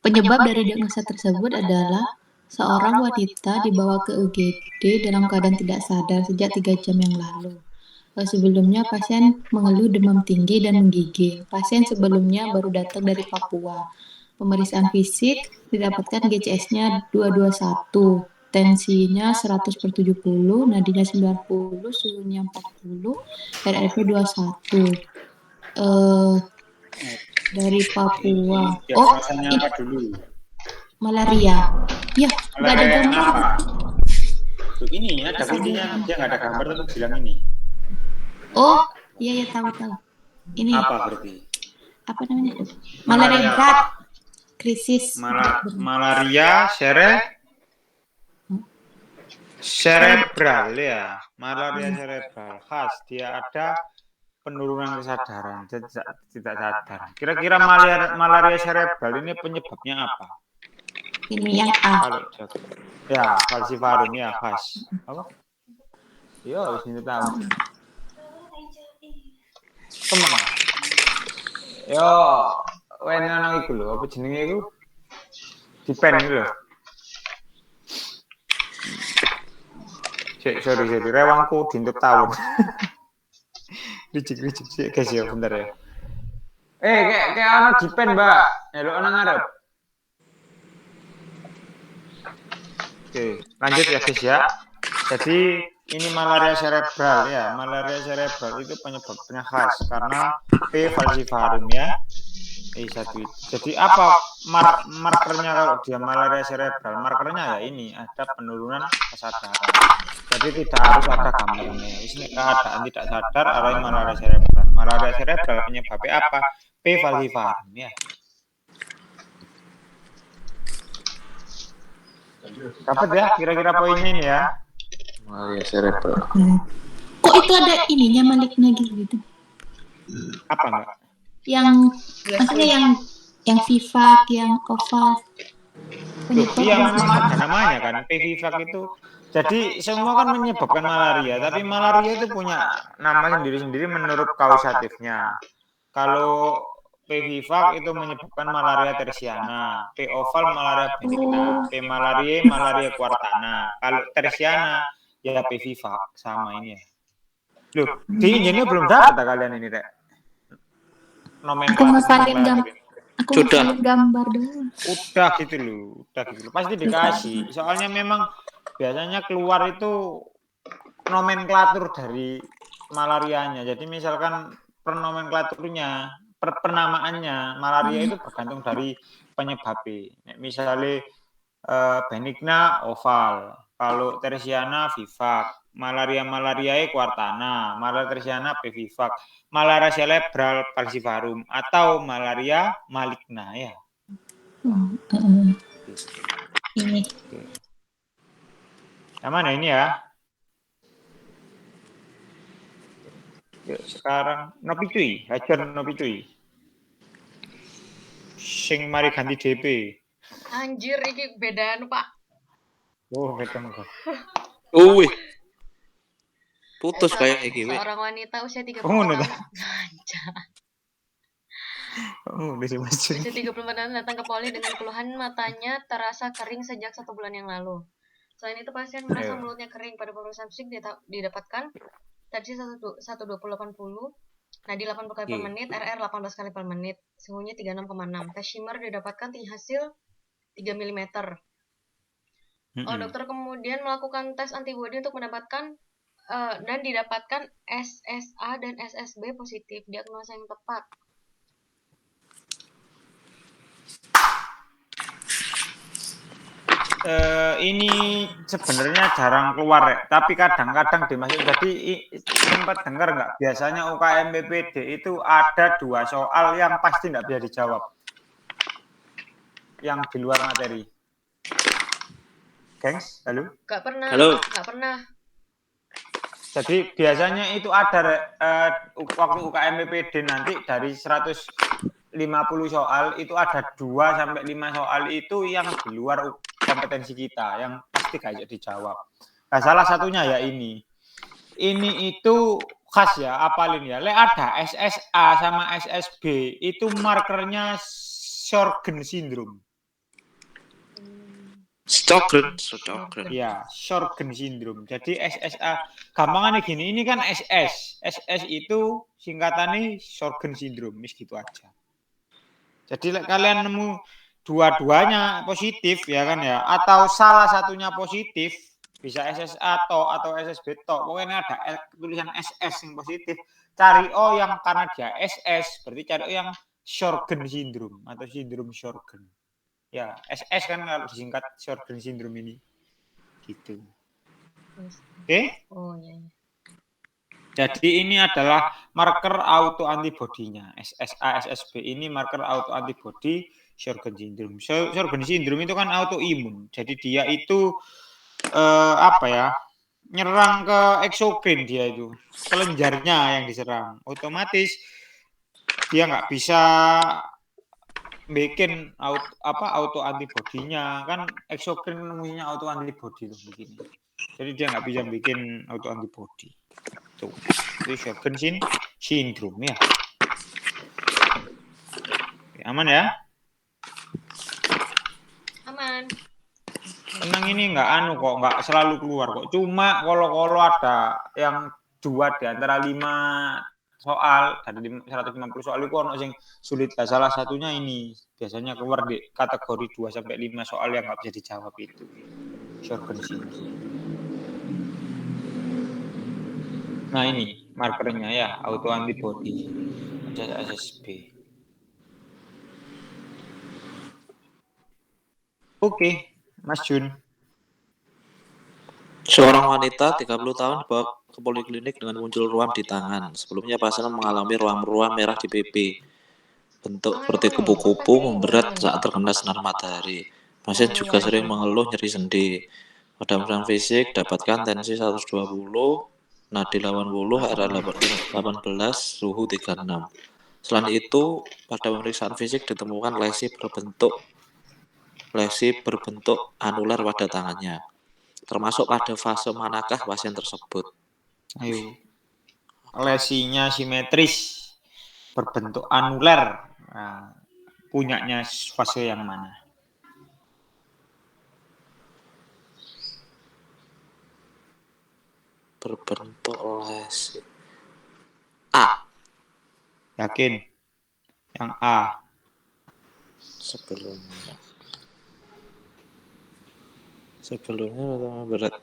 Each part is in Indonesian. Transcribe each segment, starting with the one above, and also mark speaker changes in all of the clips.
Speaker 1: Penyebab dari diagnosa tersebut adalah seorang wanita dibawa ke UGD dalam keadaan tidak sadar sejak 3 jam yang lalu. Sebelumnya pasien mengeluh demam tinggi dan menggigil. Pasien sebelumnya baru datang dari Papua. Pemeriksaan fisik didapatkan GCS-nya 221, tensinya 100/70, nadinya 90, suhunya 40, RRP 21. Dari Papua.
Speaker 2: Ini diagnosanya apa dulu?
Speaker 1: Malaria. Ya, nggak ada
Speaker 2: Malaria yang
Speaker 1: gambar.
Speaker 2: apa? Tuh, ini ada kuncinya, dia nggak ada gambar tapi bilang ini.
Speaker 1: Oh, iya ya tahu. Ini
Speaker 2: Apa berarti?
Speaker 1: apa namanya? Malaria
Speaker 2: Malaria
Speaker 1: berat.
Speaker 2: apa?
Speaker 1: Krisis.
Speaker 2: Malaria cerebral ya. Malaria cerebral khas. Dia ada penurunan kesadaran, tidak sadar. Kira-kira malaria cerebral ini penyebabnya apa?
Speaker 1: Ini yang A.
Speaker 2: Kalau ya falciparum ya khas. Apa? Yo, sini tahu. Kemana? Yo, wena iku lho, apa jenenge iku? Dipen iku lho. Sorry, rewangku dintip tahun. Licik sih guys ya, bentar ya. Kayak ana dipen, Mbak. Nyeluk nang ngarep. Oke, lanjut ya guys ya. Jadi ini malaria cerebral ya. Malaria cerebral itu penyebabnya khas karena P. falciparum ya. satu itu. Jadi apa markernya kalau dia malaria cerebral? Markernya ya ini ada penurunan kesadaran. Jadi tidak harus ada gambarnya. Ini keadaan tidak sadar arah malaria cerebral. Malaria cerebral penyebabnya apa? P. falciparum ya. Dapat ya kira-kira poinnya ini ya.
Speaker 3: Malaria cerebral.
Speaker 1: Kok itu ada ininya maliknya gitu?
Speaker 2: Apa enggak?
Speaker 1: Yang maksudnya yang Vivac, yang Oval.
Speaker 2: Iya memang ada namanya kan, P-Vivac itu. Jadi semua kan menyebabkan malaria, tapi malaria itu punya nama sendiri-sendiri menurut kausatifnya. Kalau P-Vivac itu menyebabkan malaria tersiana, P-oval malaria benigna, P-malaria malaria quartana. Kalau tersiana ya P-Vivac sama ini ya. Loh, di injennya belum dapat kalian ini, Rek.
Speaker 1: Aku ngefalin gambar doang.
Speaker 2: Udah gitu loh. Pasti dikasih. Soalnya memang biasanya keluar itu nomenklatur dari malarianya. Jadi misalkan pernomenklaturnya, penamaannya malaria itu bergantung dari penyebabnya. Misalnya benigna oval, kalau tersiana vivac, malaria quartana, malaria tersiana P-vivac, malaria cerebral falciparum atau malaria maligna ya.
Speaker 1: Ini.
Speaker 2: Yang mana ini ya? Yuk, sekarang nopi cuy, hajar nopi cuy. Sing mari ganti DP.
Speaker 4: Anjir, ini bedaan Pak.
Speaker 2: Oh, ketemu.
Speaker 3: Wih. Putus kayak iki.
Speaker 4: Seorang wanita usia 34
Speaker 2: tahun.
Speaker 4: Usia 34 tahun datang ke poli dengan keluhan matanya terasa kering sejak 1 bulan yang lalu. Selain itu pasien merasa mulutnya kering. Pada pemeriksaan fisik didapatkan tensi 120/80, nadi 80 kali per menit, RR 18 kali per menit, suhunya 36,6. Tes shimmer didapatkan hasil 3 mm. Dokter kemudian melakukan tes antibodi untuk mendapatkan dan didapatkan SSA dan SSB positif, diagnosa yang tepat.
Speaker 2: Ini sebenarnya jarang keluar ya, tapi kadang-kadang dimasuk. Jadi sempat dengar nggak? Biasanya UKM PPD itu ada 2 soal yang pasti nggak bisa dijawab, yang di luar materi. Gengs, halo?
Speaker 4: Nggak pernah.
Speaker 3: Halo.
Speaker 4: Nggak pernah.
Speaker 2: Jadi biasanya itu ada waktu UKM PPD nanti dari 150 soal itu ada 2 sampai 5 soal itu yang di luar kompetensi kita, yang pasti gak dijawab. Nah, salah satunya ya ini. Ini itu khas ya, apalin ya. Ada SSA sama SSB, itu markernya Sjögren syndrome.
Speaker 3: Sjogren.
Speaker 2: Ya, Sjogren syndrome. Jadi SSA, gampangannya gini, ini kan SS. SS itu singkatannya Sjogren syndrome, gitu aja. Jadi kalian nemu dua-duanya positif ya kan ya, atau salah satunya positif, bisa SSA atau SSB pokoknya ada tulisan SS yang positif, cari O yang karena dia SS, berarti cari O yang Sjogren syndrome atau sindrom Sjogren. Ya, SS kan kalau disingkat Sjogren syndrome ini. Gitu. Oke?
Speaker 4: Oh iya.
Speaker 2: Jadi ini adalah marker auto antibodinya. SSA, SSB ini marker auto antibody Sjogren syndrome. Sjogren syndrome itu kan autoimun. Jadi dia itu nyerang ke eksokrin dia itu. Kelenjarnya yang diserang. Otomatis dia nggak bisa bikin auto antibodinya, kan eksokrin namanya auto antibody tuh begini. Jadi dia nggak bisa bikin auto antibody. Tuh, itu Sjogren syndrome ya. Oke, aman ya?
Speaker 4: Aman.
Speaker 2: Tenang, ini nggak selalu keluar kok. Cuma kalau ada yang 2 di antara 5 soal dari 150 soal itu ono sing sulit. Lah salah satunya ini biasanya keluar di kategori 2 sampai 5 soal yang nggak bisa dijawab itu. Sjogren syndrome. Nah, ini markernya ya, auto antibody. Ada SSB. Oke, Mas Jun.
Speaker 3: Seorang wanita 30 tahun dibawa ke poliklinik dengan muncul ruam di tangan. Sebelumnya pasien mengalami ruam-ruam merah di pipi. Bentuk seperti kupu-kupu memberat saat terkena sinar matahari. Pasien juga sering mengeluh nyeri sendi. Pada pemeriksaan fisik dapatkan tensi 120, nadi 80, RA 18, suhu 36. Selain itu, pada pemeriksaan fisik ditemukan lesi berbentuk anular pada tangannya. Termasuk pada fase manakah pasien tersebut?
Speaker 2: Ayo. Lesinya simetris, berbentuk anular. Nah, punyanya fase yang mana?
Speaker 3: Berbentuk lesi. A.
Speaker 2: Yakin? Yang A.
Speaker 3: Sebelumnya berat.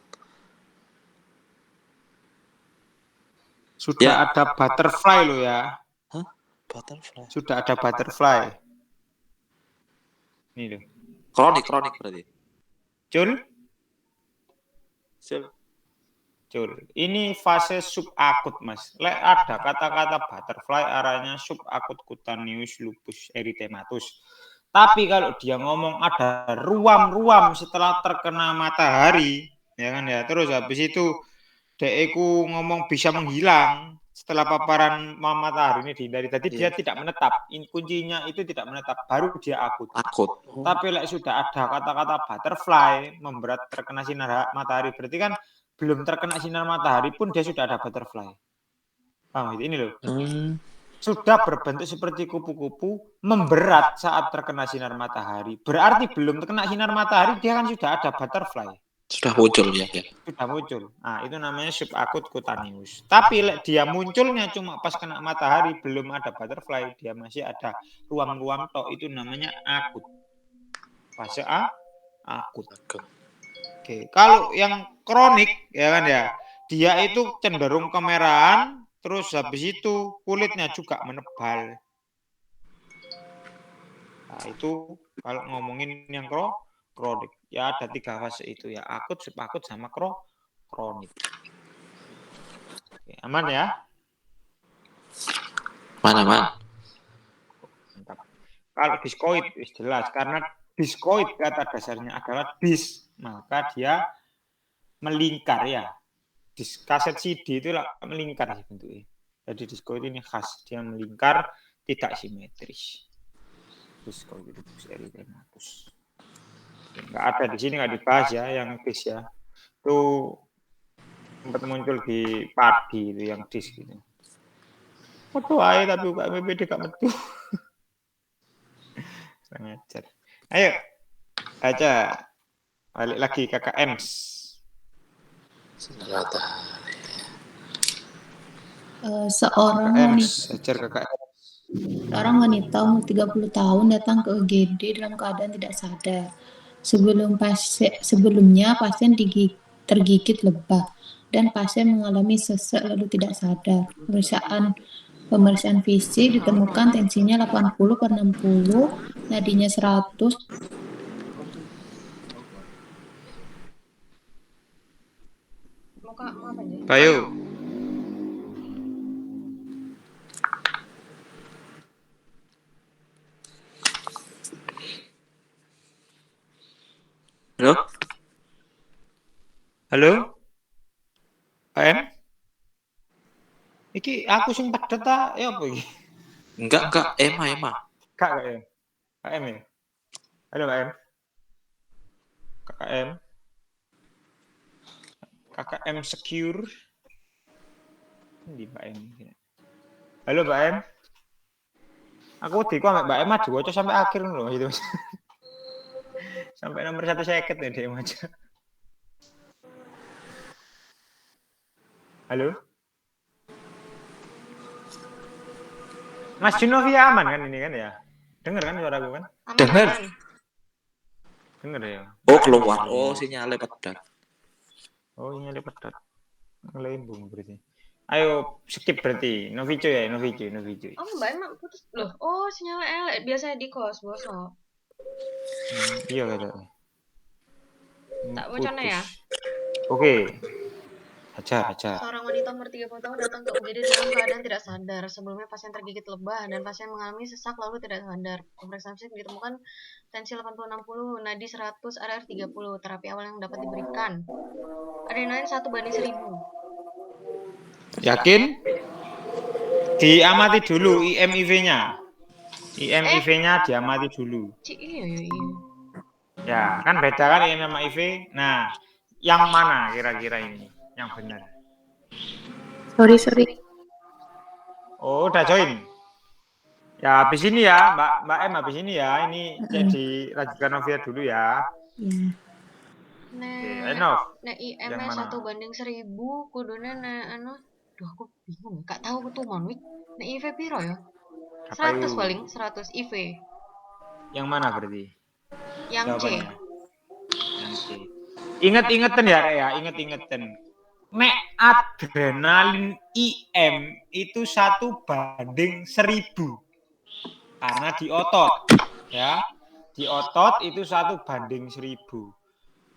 Speaker 2: Sudah ya. Ada butterfly lo ya.
Speaker 3: Hah? Butterfly.
Speaker 2: Sudah ada butterfly. Ini loh.
Speaker 3: Kronik berarti.
Speaker 2: Cul. Ini fase subakut, Mas. Ada kata-kata butterfly arahnya subakut cutaneous lupus erythematus. Tapi kalau dia ngomong ada ruam-ruam setelah terkena matahari, ya kan ya. Terus habis itu DE-ku ngomong bisa menghilang setelah paparan matahari ini dihindari. Tadi dia tidak menetap. Kuncinya itu tidak menetap, baru dia akut. Tapi sudah ada kata-kata butterfly memberat terkena sinar matahari, berarti kan belum terkena sinar matahari pun dia sudah ada butterfly. Paham ini loh. Sudah berbentuk seperti kupu-kupu, memberat saat terkena sinar matahari. Berarti belum terkena sinar matahari, dia kan sudah ada butterfly.
Speaker 3: Sudah muncul ya.
Speaker 2: Sudah muncul. Nah, itu namanya subakut cutaneous. Tapi dia munculnya cuma pas kena matahari, belum ada butterfly, dia masih ada ruam-ruam tok, itu namanya akut. Fase akut. Oke, kalau yang kronik ya kan ya, dia itu cenderung kemerahan. Terus habis itu kulitnya juga menebal. Nah, itu kalau ngomongin yang kronik, ya ada 3 fase itu ya, akut, subakut, sama kronik. Oke, aman ya?
Speaker 3: Mana?
Speaker 2: Mantap. Kalau diskoid jelas, karena diskoid kata dasarnya adalah dis, maka dia melingkar ya. Kaset CD itu melingkar bentuknya. Jadi diskoid ini khas, dia melingkar, tidak simetris. Diskoid itu erythematus. Nggak ada di sini, nggak dibahas ya yang dis ya. Itu sempat muncul di padi itu yang dis gitu. Foto aja tapi buka PPD gak metu. Sangat. Ayo baca Balik lagi KKM.
Speaker 3: Sinar matahari.
Speaker 1: Seorang
Speaker 2: KKM,
Speaker 1: wanita
Speaker 2: ajar KKM.
Speaker 1: Seorang wanita umur 30 tahun datang ke UGD dalam keadaan tidak sadar. Sebelumnya pasien tergigit lebah dan pasien mengalami sesek lalu tidak sadar. Pemeriksaan fisik ditemukan tensinya 80/60, nadinya 100.
Speaker 4: Muka apa aja?
Speaker 2: Bayu.
Speaker 3: Halo?
Speaker 2: Halo? Pak M? Iki aku sing pedet ta ya apa iki?
Speaker 3: Enggak, Emma.
Speaker 2: Kak ya? Pak M ya? Halo Pak M? KKM? KKM Secure? Di Pak M. Halo Pak M? Aku di kok Mbak M aja waca sampai akhir loh itu. Sampai nomor 1 seket nih dia aja. Halo? Mas Junovia aman kan ini kan ya? Dengar kan suaraku kan?
Speaker 3: Dengar.
Speaker 2: Dengar ya?
Speaker 3: Oh, keluar. Oh, sinyalnya pedat.
Speaker 2: Oh, ini ada pedat. Ngelembung berarti. Ayo skip berarti. No video ya, no video.
Speaker 4: Oh, Mbak emang putus loh. Oh, sinyal elek biasanya di kos, bosok.
Speaker 2: Iya kata.
Speaker 4: Tak bocana ya.
Speaker 2: Oke. Ajar.
Speaker 4: Seorang wanita umur 30 tahun datang ke UGD dalam keadaan tidak sadar. Sebelumnya pasien tergigit lebah dan pasien mengalami sesak lalu tidak sadar. Pemeriksaan fisik ditemukan tensi 80/60, nadi 100, AR 30. Terapi awal yang dapat diberikan adrenalin 1/1000.
Speaker 2: Yakin? Diamati dulu IMIV-nya. IMIV-nya diamati dulu.
Speaker 4: Iya.
Speaker 2: Ya, kan beda kan IM sama IV. Nah, yang mana kira-kira ini yang benar?
Speaker 1: Sorry.
Speaker 2: Oh, udah join. Ya, habis ini ya, Mbak M habis ini ya. Ini jadi lanjutkan Novia dulu ya.
Speaker 1: Ya.
Speaker 2: Enough.
Speaker 4: Nek IM
Speaker 2: Yang mana?
Speaker 4: 1/1000 kudune nek anu. Duh, aku bingung. Gak tahu tuh Monwik. Nek IV piro ya? 100 paling, 100 IV.
Speaker 2: Yang mana berarti?
Speaker 4: Yang C.
Speaker 2: Jawabannya. Yang C. Ingat-ingatan ya, ingat-ingatan. Nek adrenalin IM itu 1/1000. Karena di otot, ya. Di otot itu 1/1000.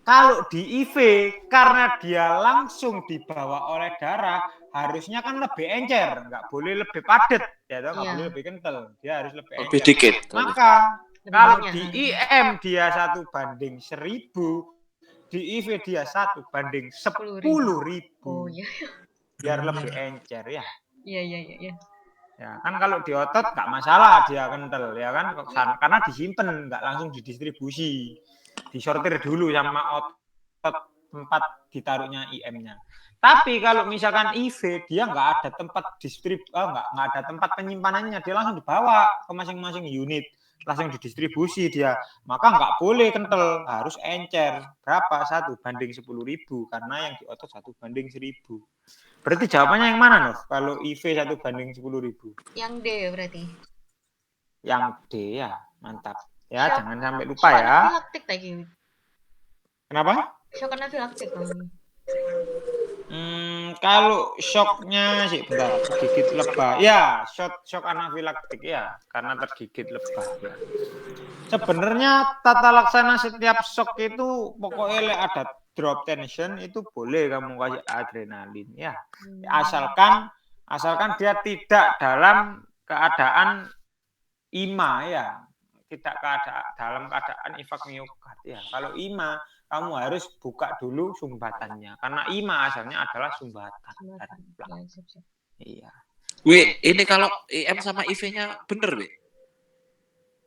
Speaker 2: Kalau di IV, karena dia langsung dibawa oleh darah, harusnya kan lebih encer, nggak boleh lebih padat, ya toh, nggak boleh lebih kental, dia harus lebih
Speaker 3: Lebih
Speaker 2: encer.
Speaker 3: dikit.
Speaker 2: Maka
Speaker 4: Lebih
Speaker 2: kalau
Speaker 4: banyak.
Speaker 2: di IM dia 1/1000, di IV dia 1/10.000.
Speaker 4: Oh iya.
Speaker 2: Biar lebih encer ya.
Speaker 4: Iya.
Speaker 2: Ya kan kalau di otot nggak masalah dia kental ya kan, karena disimpan nggak langsung didistribusi, disortir dulu sama otot tempat ditaruhnya IM-nya. Tapi kalau misalkan IV dia nggak ada tempat nggak ada tempat penyimpanannya, dia langsung dibawa ke masing-masing unit, langsung didistribusi dia, maka nggak boleh kental, harus encer. Berapa? 1/10.000 karena yang di otot 1/1000. Berarti jawabannya yang mana, Nov? Kalau IV 1/10.000?
Speaker 4: Yang D berarti.
Speaker 2: Yang D ya, mantap. Ya, jangan sampai lupa ya.
Speaker 4: Anafilaktik tadi.
Speaker 2: Kenapa?
Speaker 4: Shock anafilaktik tadi.
Speaker 2: Kalau shocknya sih bentar, tergigit lebah. Ya, shock anafilaktik ya, karena tergigit lebah ya. Sebenarnya tata laksana setiap shock itu pokoknya ada drop tension itu boleh kamu kasih adrenalin ya. Asalkan dia tidak dalam keadaan IMA ya. Tidak dalam keadaan infak miokard ya. Kalau IMA kamu harus buka dulu sumbatannya karena IMA asalnya adalah sumbatan. Iya.
Speaker 3: Wih, ini kalau IM sama IV-nya bener, Wih?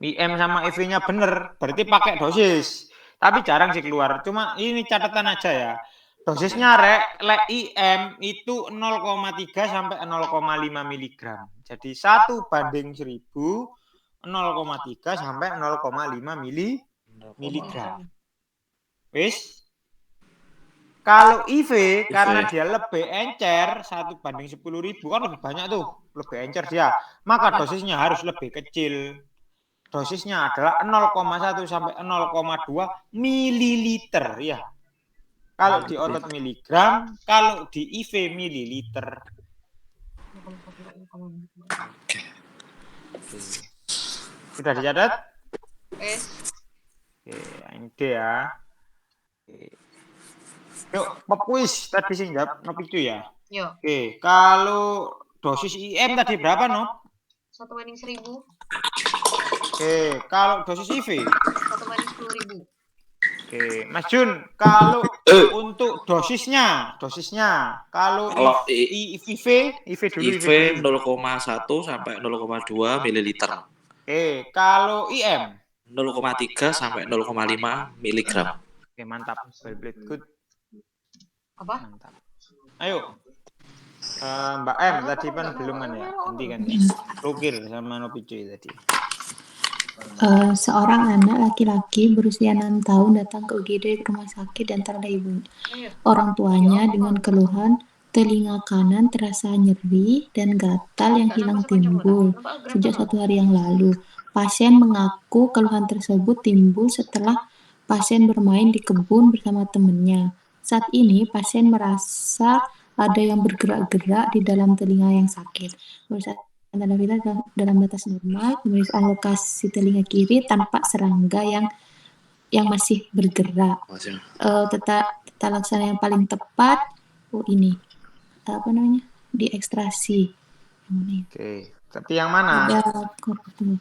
Speaker 2: IM sama IV-nya bener, berarti pakai dosis. Tapi jarang sih keluar. Cuma ini catatan aja ya. Dosisnya IM itu 0,3 sampai 0,5 mg. Jadi 1/1000 0,3 sampai 0,5 mg. Wis. Kalau IV karena dia lebih encer 1/10.000 kan lebih banyak tuh, lebih encer dia. Maka dosisnya harus lebih kecil. Dosisnya adalah 0,1 sampai 0,2 mililiter ya. Kalau di otot miligram, kalau di IV mililiter. Sudah dicatat? Oke, ini dia. Yuk, pop quiz tadi sih jawab Nopicu ya.
Speaker 4: Yo.
Speaker 2: Oke, kalau dosis IM tadi berapa, Nop?
Speaker 4: 1/1000.
Speaker 2: Oke, kalau dosis IV?
Speaker 4: 1/10.000.
Speaker 2: Oke, Mas Jun, kalau untuk dosisnya, kalau IV dulu,
Speaker 3: IV 0,1 sampai 0,2 mililiter.
Speaker 2: Oke, kalau IM?
Speaker 3: 0,3 sampai 0,5 miligram.
Speaker 2: Oke, mantap. Very good.
Speaker 4: Apa?
Speaker 2: Mantap. Ayo. Mbak M tadi kan belum kan ya? Nanti kan ya. Rukir sama Nopicu tadi.
Speaker 1: Seorang anak laki-laki berusia 6 tahun datang ke UGD rumah sakit diantar oleh ibunya. Orang tuanya dengan keluhan telinga kanan terasa nyeri dan gatal yang hilang timbul sejak 1 hari yang lalu. Pasien mengaku keluhan tersebut timbul setelah pasien bermain di kebun bersama temannya. Saat ini pasien merasa ada yang bergerak-gerak di dalam telinga yang sakit. Tanda vital dalam batas normal, pemeriksaan lokasi telinga kiri tanpa serangga yang masih bergerak. Tata laksana yang paling tepat, ini apa namanya? Diekstrasi.
Speaker 2: Oke, tapi yang mana?
Speaker 1: Ada korpus.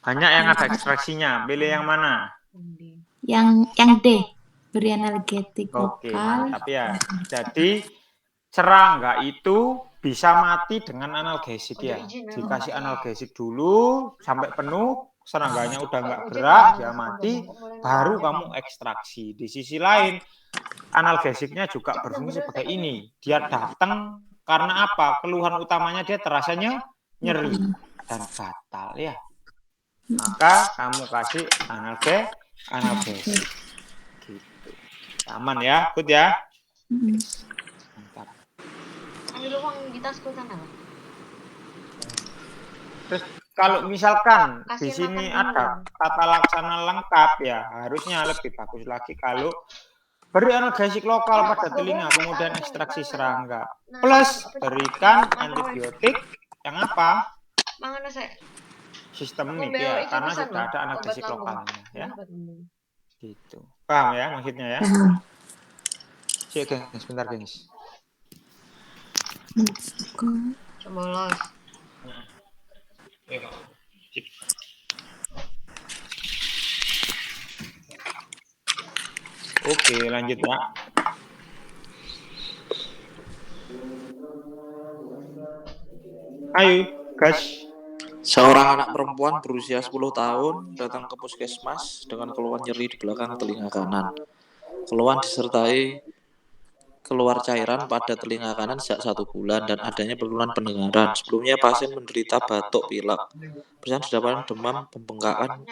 Speaker 2: Banyak yang ada ekstraksinya. Pilih yang mana?
Speaker 1: Yang D, beri analgetik
Speaker 2: Oke,
Speaker 1: lokal.
Speaker 2: mantap ya. Jadi serangga itu bisa mati dengan analgesik ya. Dikasih analgesik dulu sampai penuh, serangganya udah nggak gerak, dia mati, baru kamu ekstraksi. Di sisi lain, analgesiknya juga berfungsi sebagai ini. Dia datang karena apa? Keluhan utamanya dia terasanya nyeri dan gatal ya. Maka kamu kasih analgesik. Gitu. Aman ya, good ya. Mantap.
Speaker 4: Di tasku sana.
Speaker 2: Terus kalau misalkan di sini ada tata laksana lengkap ya, harusnya lebih bagus lagi kalau beri analgesik lokal pada telinga, kemudian ekstraksi serangga, plus berikan antibiotik yang apa? Sistemik ya, karena sudah ada analgesik lokalnya ya. Gitu. Paham ya maksudnya ya? Cek gengs, sebentar gengs.
Speaker 4: Coba
Speaker 2: Oke, lanjut ya. Ayo, gas.
Speaker 3: Seorang anak perempuan berusia 10 tahun datang ke puskesmas dengan keluhan nyeri di belakang telinga kanan. Keluhan disertai keluar cairan pada telinga kanan sejak 1 bulan dan adanya penurunan pendengaran. Sebelumnya pasien menderita batuk pilek. Pasien didapatkan demam, pembengkakan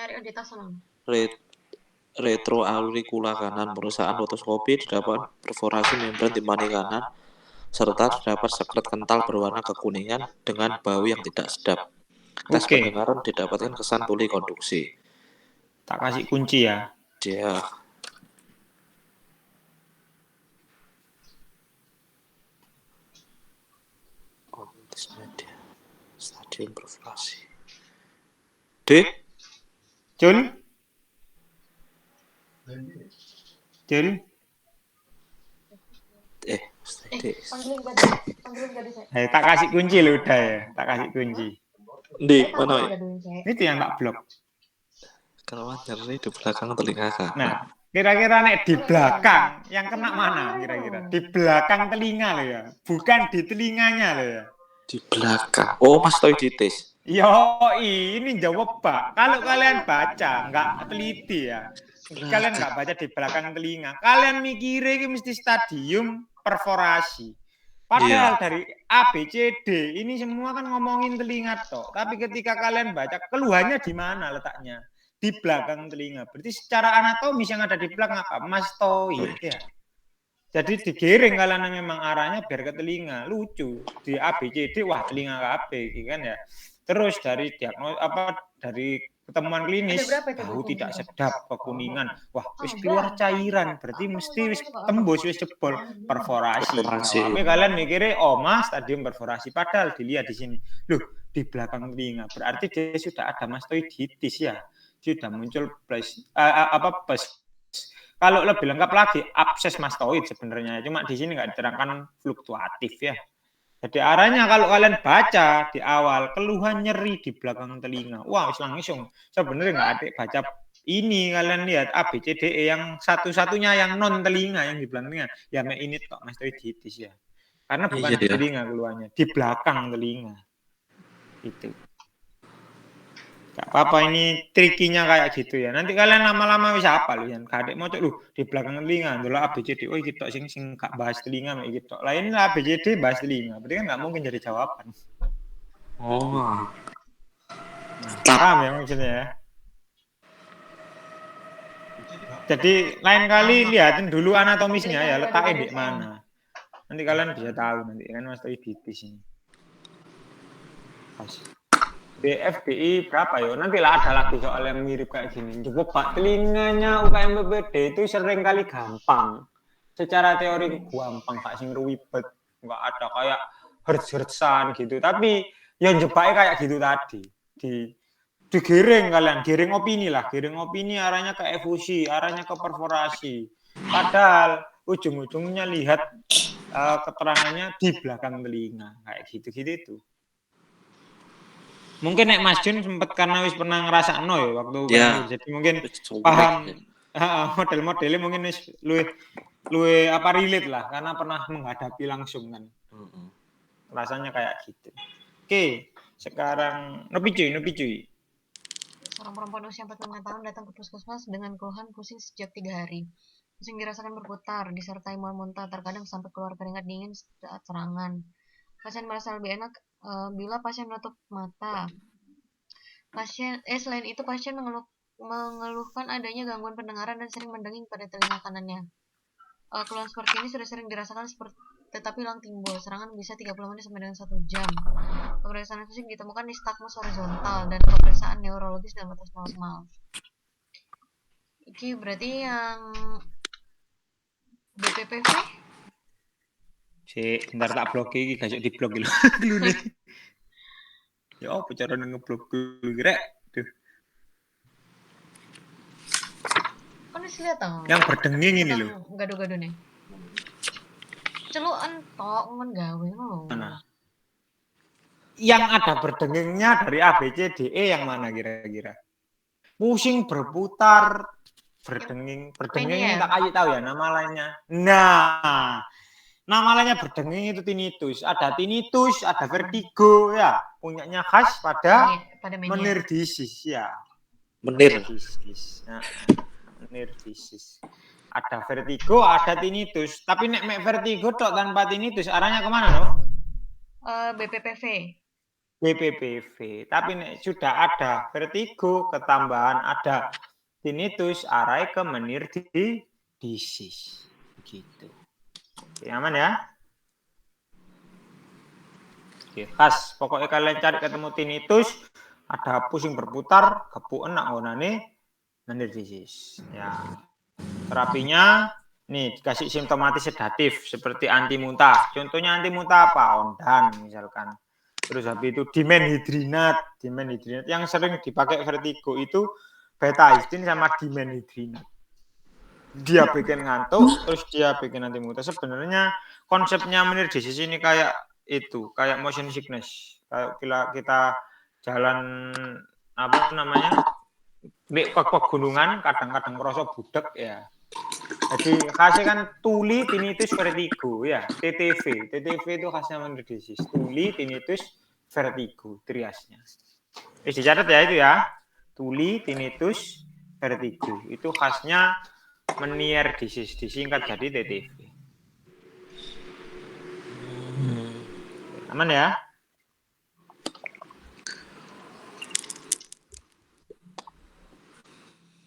Speaker 3: retroauricula kanan, pemeriksaan otoskopi didapatkan perforasi membran timpani kanan, serta terdapat sekret kental berwarna kekuningan dengan bau yang tidak sedap. Tes pendengaran didapatkan kesan tuli konduksi.
Speaker 2: Tak kasih kunci ya.
Speaker 3: Dia stadium perforasi. D.
Speaker 2: Jul. Tak kasih kunci lu udah ya. Tak kasih kunci.
Speaker 3: Di mana ya?
Speaker 2: Itu yang tak blok.
Speaker 3: Keluhan nyeri di belakang telinga kanan.
Speaker 2: Nah, kira-kira nek di belakang yang kena mana kira-kira? Di belakang telinga lo ya, bukan di telinganya lo ya.
Speaker 3: Di belakang. Oh, mastoiditis.
Speaker 2: Yo, ini jawab Pak. Kalau kalian baca nggak teliti ya. Kalian nggak baca di belakang telinga. Kalian mikirnya mesti stadium perforasi. Padahal dari A, B, C, D ini semua kan ngomongin telinga toh. Tapi ketika kalian baca keluhannya di mana letaknya? di belakang telinga. Berarti secara anatomis yang ada di belakang apa? Mastoid ya. Jadi digiring kalau memang arahnya biar ke telinga. Lucu. Di ABCD wah telinga KB kan ya. Terus dari dari ketemuan klinis bau tidak sedap, kekuningan. Wah, wis keluar cairan, berarti mesti wis tembus, wis jebol perforasi. Tapi kalian mikirnya Mas stadium perforasi, padahal dilihat di sini. Loh, di belakang telinga. Berarti dia sudah ada mastoiditis ya. Sudah muncul kalau lebih lengkap lagi abses mastoid sebenarnya. Cuma di sini nggak diterangkan fluktuatif ya. Jadi arahnya kalau kalian baca di awal keluhan nyeri di belakang telinga. Wah, langsung. Sebenarnya nggak ada baca ini kalian lihat ABCDE yang satu-satunya yang non telinga yang di belakang telinga. Ya ini tok mastoiditis ya. Karena bukan di telinga keluhannya, di belakang telinga. Itu. Gak apa-apa ini trikinya kayak gitu ya. Nanti kalian lama-lama bisa apa lu yang kadek mau lu di belakang telinga dulu ABCD. Oh gitu sing gak bahas telinga mek gitu. Lah ini ABCD bahas telinga. Berarti kan nggak mungkin jadi jawaban.
Speaker 3: Oh.
Speaker 2: Paham ya maksudnya ya. Jadi lain kali lihatin dulu anatomisnya ya, letaknya di mana. Nanti kalian bisa tahu nanti kan mastoiditis ini. BFDI berapa ya? Nanti lah ada lagi soal yang mirip kayak gini. Coba telinganya UKM BPD itu sering kali gampang. Secara teori gampang, gak sing ribet, nggak ada kayak hertz-hertzan gitu. Tapi yang jebaknya kayak gitu tadi. Digiring kalian, giring opini lah. Giring opini arahnya ke efusi, arahnya ke perforasi. Padahal ujung-ujungnya lihat keterangannya di belakang telinga. Kayak gitu-gitu itu. Mungkin nek Mas Jun sempat karena wis pernah ngerasa ya waktu jadi mungkin paham model-modelnya mungkin wis luwe apa relate lah karena pernah menghadapi langsung kan. Rasanya kayak gitu. Oke, sekarang Nopi cuy.
Speaker 4: Seorang perempuan usia 45 tahun datang ke puskesmas dengan keluhan pusing sejak 3 hari. Pusing dirasakan berputar, disertai mual muntah, terkadang sampai keluar keringat dingin saat serangan. Pasien merasa lebih enak bila pasien menutup mata. Selain itu pasien mengeluhkan adanya gangguan pendengaran dan sering mendenging pada telinga kanannya. Keluhan seperti ini sudah sering dirasakan tetapi hilang timbul. Serangan bisa 30 menit sampai dengan 1 jam. Pemeriksaan fisik ditemukan nistagmus horizontal dan pemeriksaan neurologis dalam batas normal. Ini berarti yang BPPV?
Speaker 2: Bentar tak blok iki gak di blok lho. Ya apa cara ngeblok dulu rek? Tuh.
Speaker 4: Kan wis lihat toh.
Speaker 2: Yang berdenging ini loh.
Speaker 4: Gaduh-gaduh nih. Celukan tok men gawe lho.
Speaker 2: Mana? Yang ada berdengingnya dari ABCDE yang mana kira-kira? Pusing berputar berdenging ini tak kasih tahu ya nama lainnya. Nah, nama lainnya berdenging itu tinnitus. Ada tinnitus, ada vertigo ya. Punyanya khas pada menirdisis ya. Menirdisis. Nah, menirdisis. Ada vertigo, ada tinnitus. Tapi nek vertigo tok tanpa tinnitus arahnya kemana no?
Speaker 4: BPPV.
Speaker 2: BPPV. Tapi nek sudah ada vertigo, ketambahan ada tinnitus, arahnya ke menirdisis. Begitu. Oke, aman ya? Oke, khas. Pokoknya kalian cari ketemu tinnitus, ada pusing berputar, kepu enak ngonane menirdisis. Ya. Terapinya nih dikasih simptomatis sedatif seperti anti muntah. Contohnya anti muntah apa? Ondan misalkan. Terus habis itu dimenhidrinat yang sering dipakai vertigo itu betaistin sama dimenhidrinat. Dia bikin ngantuk, terus dia bikin anti muntah. Sebenarnya konsepnya menirdisis ini kayak itu, kayak motion sickness. Kayak kita jalan apa namanya? Di pegunungan kadang-kadang merasa budek ya. Jadi khasnya kan tuli, tinnitus, vertigo ya. TTV itu khasnya menirdisis. Tuli, tinnitus, vertigo, triasnya. Dicatat ya itu ya. Tuli, tinnitus, vertigo. Itu khasnya menirdisis, disingkat jadi TTV. Aman ya?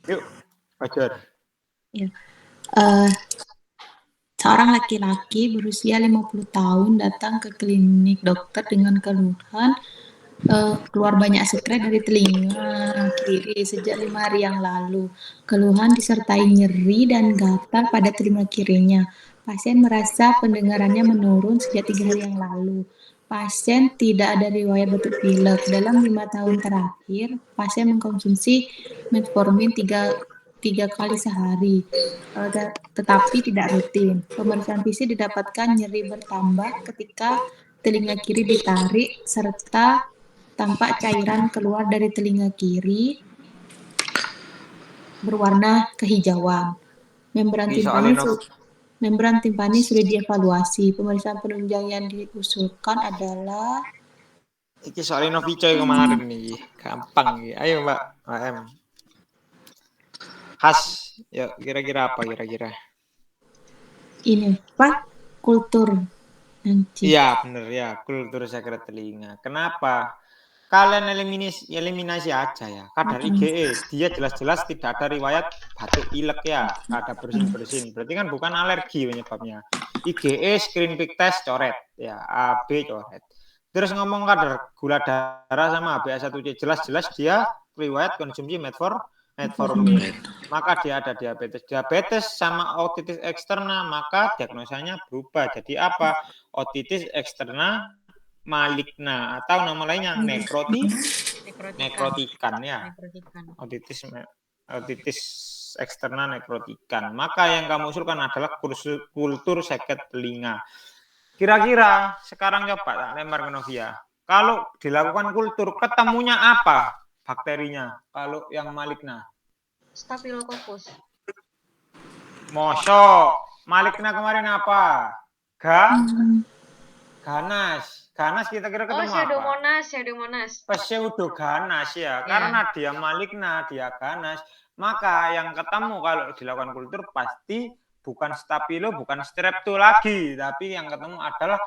Speaker 2: Yuk, Fajar.
Speaker 1: Seorang laki-laki berusia 50 tahun datang ke klinik dokter dengan keluhan keluar banyak sekret dari telinga kiri sejak 5 hari yang lalu. Keluhan disertai nyeri dan gatal pada telinga kirinya. Pasien merasa pendengarannya menurun sejak 3 hari yang lalu. Pasien tidak ada riwayat batuk pilek. Dalam 5 tahun terakhir, pasien mengkonsumsi metformin 3 kali sehari, tetapi tidak rutin. Pemeriksaan fisik didapatkan nyeri bertambah ketika telinga kiri ditarik serta tampak cairan keluar dari telinga kiri berwarna kehijauan. Membran timpani sudah dievaluasi. Pemeriksaan penunjang yang diusulkan adalah
Speaker 2: Iki soal Novicoy kemarin nih, gampang nih. Ayo Mbak M. Khas, ya kira-kira apa kira-kira?
Speaker 1: ini Pak, kultur nanti.
Speaker 2: Iya bener ya, kultur sakret telinga. Kenapa? Kalian eliminasi aja ya. Kadar IgE, dia jelas-jelas tidak ada riwayat batuk pilek ya, ada bersin-bersin. Berarti kan bukan alergi penyebabnya. IgE screen prick test coret ya, AB coret. Terus ngomong kadar gula darah sama HbA1c, jelas-jelas dia riwayat konsumsi metformin. Maka dia ada diabetes sama otitis eksterna, maka diagnosanya berubah jadi apa? Otitis eksterna maligna atau nama lainnya nekrotikan ya. Otitis eksterna nekrotikan. Maka yang kamu usulkan adalah kultur seket telinga. Kira-kira sekarang coba tak lempar ke Novia. Kalau dilakukan kultur, ketemunya apa bakterinya? Kalau yang maligna?
Speaker 4: Staphylococcus.
Speaker 2: Mosok. Maligna kemarin apa? Ganas. Ganas kita kira ketemu
Speaker 4: Pseudomonas.
Speaker 2: Pseudoganas ya. Karena dia maligna, dia ganas. Maka yang ketemu kalau dilakukan kultur pasti bukan staphylo, bukan strepto lagi, tapi yang ketemu adalah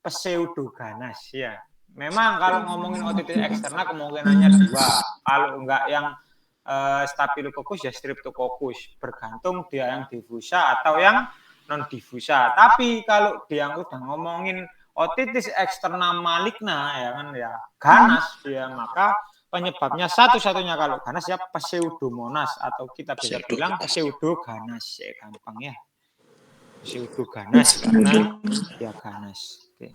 Speaker 2: pseudoganas ya. Memang kalau ngomongin otitis eksterna kemungkinannya 2. Kalau enggak yang staphylococcus ya streptococcus, bergantung dia yang diffusa atau yang non diffusa. Tapi kalau dia yang udah ngomongin otitis eksterna maligna ya kan ya, ganas dia, maka penyebabnya satu-satunya kalau ganas ya pseudomonas atau kita bisa bilang pseudoganas ya, gampang ya. Pseudoganas karena dia ganas. Oke.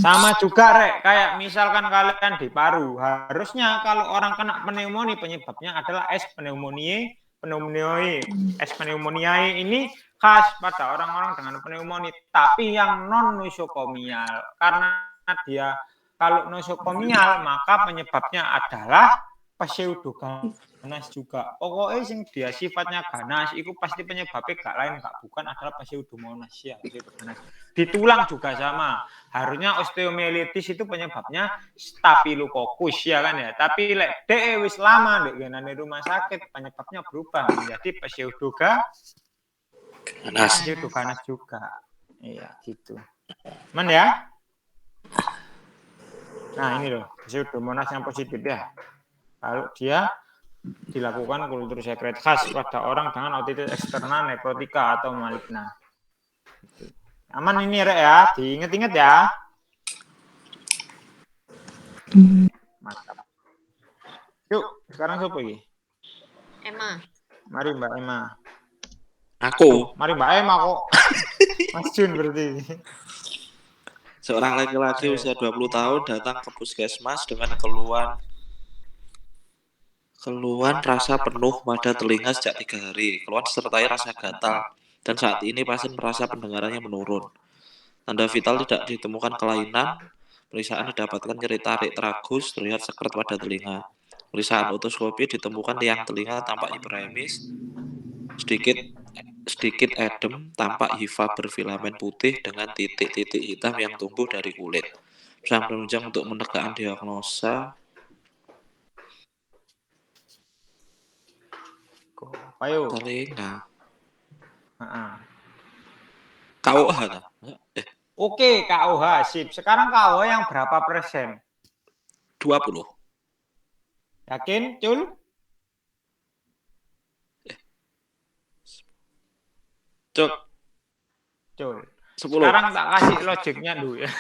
Speaker 2: Sama juga Rek, kayak misalkan kalian di paru, harusnya kalau orang kena pneumonia penyebabnya adalah S pneumoniae. S pneumoniae ini khas pada orang-orang dengan pneumonia, tapi yang non nosokomial. Karena dia kalau nosokomial maka penyebabnya adalah pseudoganas juga. Pokoknya sing dia sifatnya ganas itu pasti penyebabnya gak lain gak bukan adalah pseudomonas ya, pseudoganas. Di tulang juga sama. Harusnya osteomielitis itu penyebabnya staphylococcus ya kan ya. Tapi lek wis lama di rumah sakit penyebabnya berubah menjadi pseudoganas juga. Iya gitu. Men ya? Nah ini loh pseudomonas yang positif ya. Kalau dia dilakukan kultur sekret khas pada orang dengan otitis eksterna nekrotika atau maligna. Aman ini Rek ya, diinget-inget ya. Mantap. Yuk, sekarang siapa lagi?
Speaker 4: Emma.
Speaker 2: Mari Mbak Emma.
Speaker 3: Aku.
Speaker 2: Mari Mbak Emma kok. Mas Jun berarti.
Speaker 3: Seorang laki-laki usia 20 tahun datang ke puskesmas dengan keluhan rasa penuh pada telinga sejak 3 hari. Keluhan disertai rasa gatal. Dan saat ini pasien merasa pendengarannya menurun. Tanda vital tidak ditemukan kelainan. Pemeriksaan didapatkan nyeri tarik tragus, terlihat sekret pada telinga. Pemeriksaan otoskopi ditemukan liang telinga tampak hiperemis, sedikit edem, tampak hifa berfilamen putih dengan titik-titik hitam yang tumbuh dari kulit. Pemeriksaan penunjang untuk menegakkan diagnosa.
Speaker 2: Ayo.
Speaker 3: Telinga.
Speaker 2: KOH kan? Oke, KOH sip. Sekarang KOH yang berapa persen?
Speaker 3: 20.
Speaker 2: Yakin, Cul?
Speaker 3: Cuk,
Speaker 2: Cul.
Speaker 3: 10.
Speaker 2: Sekarang tak kasih logiknya dulu ya.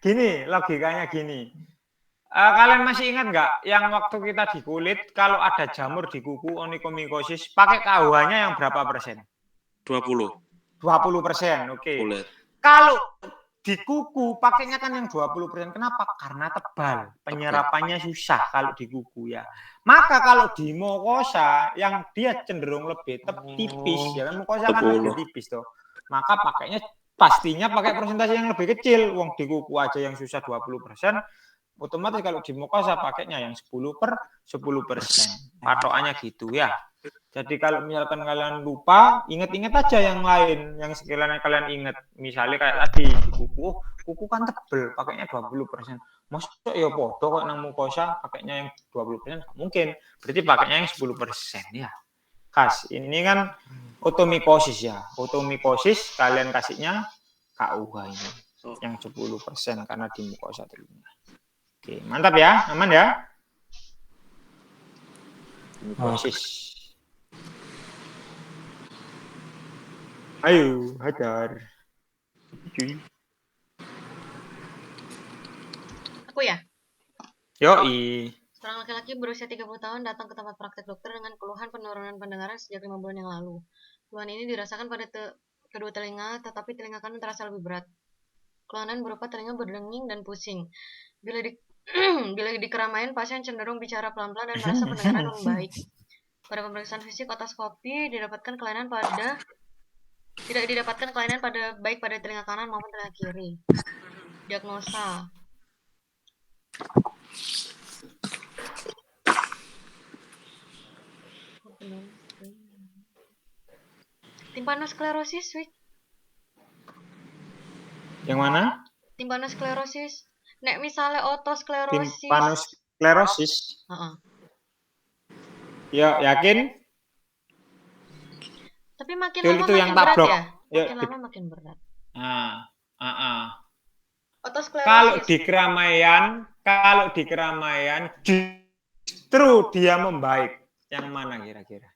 Speaker 2: Gini, logikanya gini. Kalian masih ingat nggak yang waktu kita di kulit kalau ada jamur di kuku onychomycosis pakai KUH-nya yang berapa persen?
Speaker 3: 20.
Speaker 2: 20%, oke.
Speaker 3: Kulit.
Speaker 2: Kalau di kuku pakainya kan yang 20%. Kenapa? Karena tebal. Penyerapannya susah kalau di kuku ya. Maka kalau di mukosa yang dia cenderung lebih tipis ya kan, mukosa kan lebih tipis tuh. Maka pakainya pastinya pakai persentase yang lebih kecil. Wong di kuku aja yang susah 20%. Otomatis kalau di mukosa pakainya yang 10%. Patokannya gitu ya. Jadi kalau misalkan kalian lupa, ingat-ingat aja yang lain, yang sekiranya kalian ingat. Misalnya kayak tadi di kuku kan tebel, pakainya 20%. Maksudnya ya podo kok nang mukosa pakainya yang 20%, mungkin. Berarti pakainya yang 10% ya. Khas, ini kan otomikosis ya. Otomikosis kalian kasihnya KUH ini yang 10% karena di mukosa telinga. Oke, mantap ya, aman ya. Otomikosis. Ayo, hajar. Cuy.
Speaker 4: Aku ya?
Speaker 2: Yoi.
Speaker 4: Seorang laki-laki berusia 30 tahun datang ke tempat praktek dokter dengan keluhan penurunan pendengaran sejak 5 bulan yang lalu. Keluhan ini dirasakan pada kedua telinga, tetapi telinga kanan terasa lebih berat. Keluhan berupa telinga berdenging dan pusing. Bila di keramaian, pasien cenderung bicara pelan-pelan dan merasa pendengaran membaik. Pada pemeriksaan fisik otoskopi tidak didapatkan kelainan baik pada telinga kanan maupun telinga kiri. Diagnosa. Timpanosklerosis, Wik.
Speaker 2: Yang mana?
Speaker 4: Timpanosklerosis. Nek misalnya otosklerosis.
Speaker 2: Timpanosklerosis. Ya, yakin?
Speaker 4: Tapi makin lama makin berat ya? Makin lama makin berat. Otosklerosis.
Speaker 2: Kalau di keramaian justru dia membaik. Yang mana kira-kira?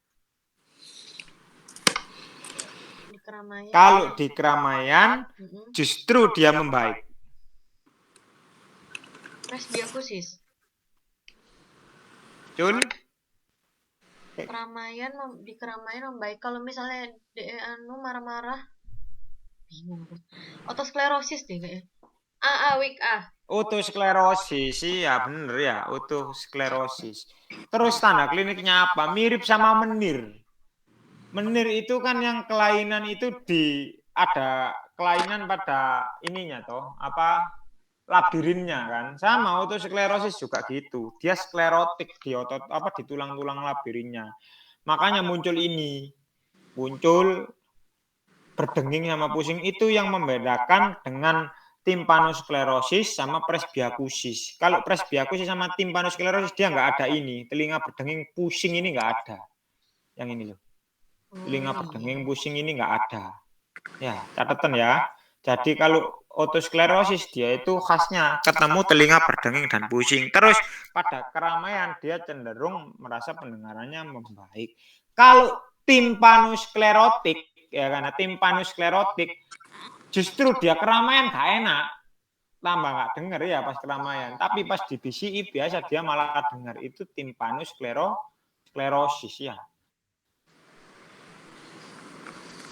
Speaker 2: Kalau di keramaian justru dia membaik.
Speaker 4: Presbyakusis.
Speaker 2: Jun?
Speaker 4: Di keramaian membaik. Kalau misalnya marah-marah, bingung aku. Otosklerosis deh kayaknya. Wik.
Speaker 2: Otosklerosis, iya bener ya, otosklerosis. Terus tanda kliniknya apa? Mirip sama menir. Menir itu kan yang kelainan itu ada kelainan pada ininya toh, labirinnya kan. Sama otosklerosis juga gitu. Dia sklerotik di otot di tulang-tulang labirinnya. Makanya muncul berdenging sama pusing, itu yang membedakan dengan timpanosklerosis sama presbyakusis. Kalau presbyakusis sama timpanosklerosis dia nggak ada ini, telinga berdenging pusing ini nggak ada. Yang ini loh. Telinga berdenging pusing ini nggak ada. Ya, catatan ya. Jadi kalau otosklerosis dia itu khasnya ketemu telinga berdenging dan pusing. Terus pada keramaian dia cenderung merasa pendengarannya membaik. Kalau timpanosklerotik ya, karena timpanosklerotik justru dia keramaian gak enak, tambah gak denger ya pas keramaian. Tapi pas di BCI biasa dia malah denger. Itu timpanosklerosis ya.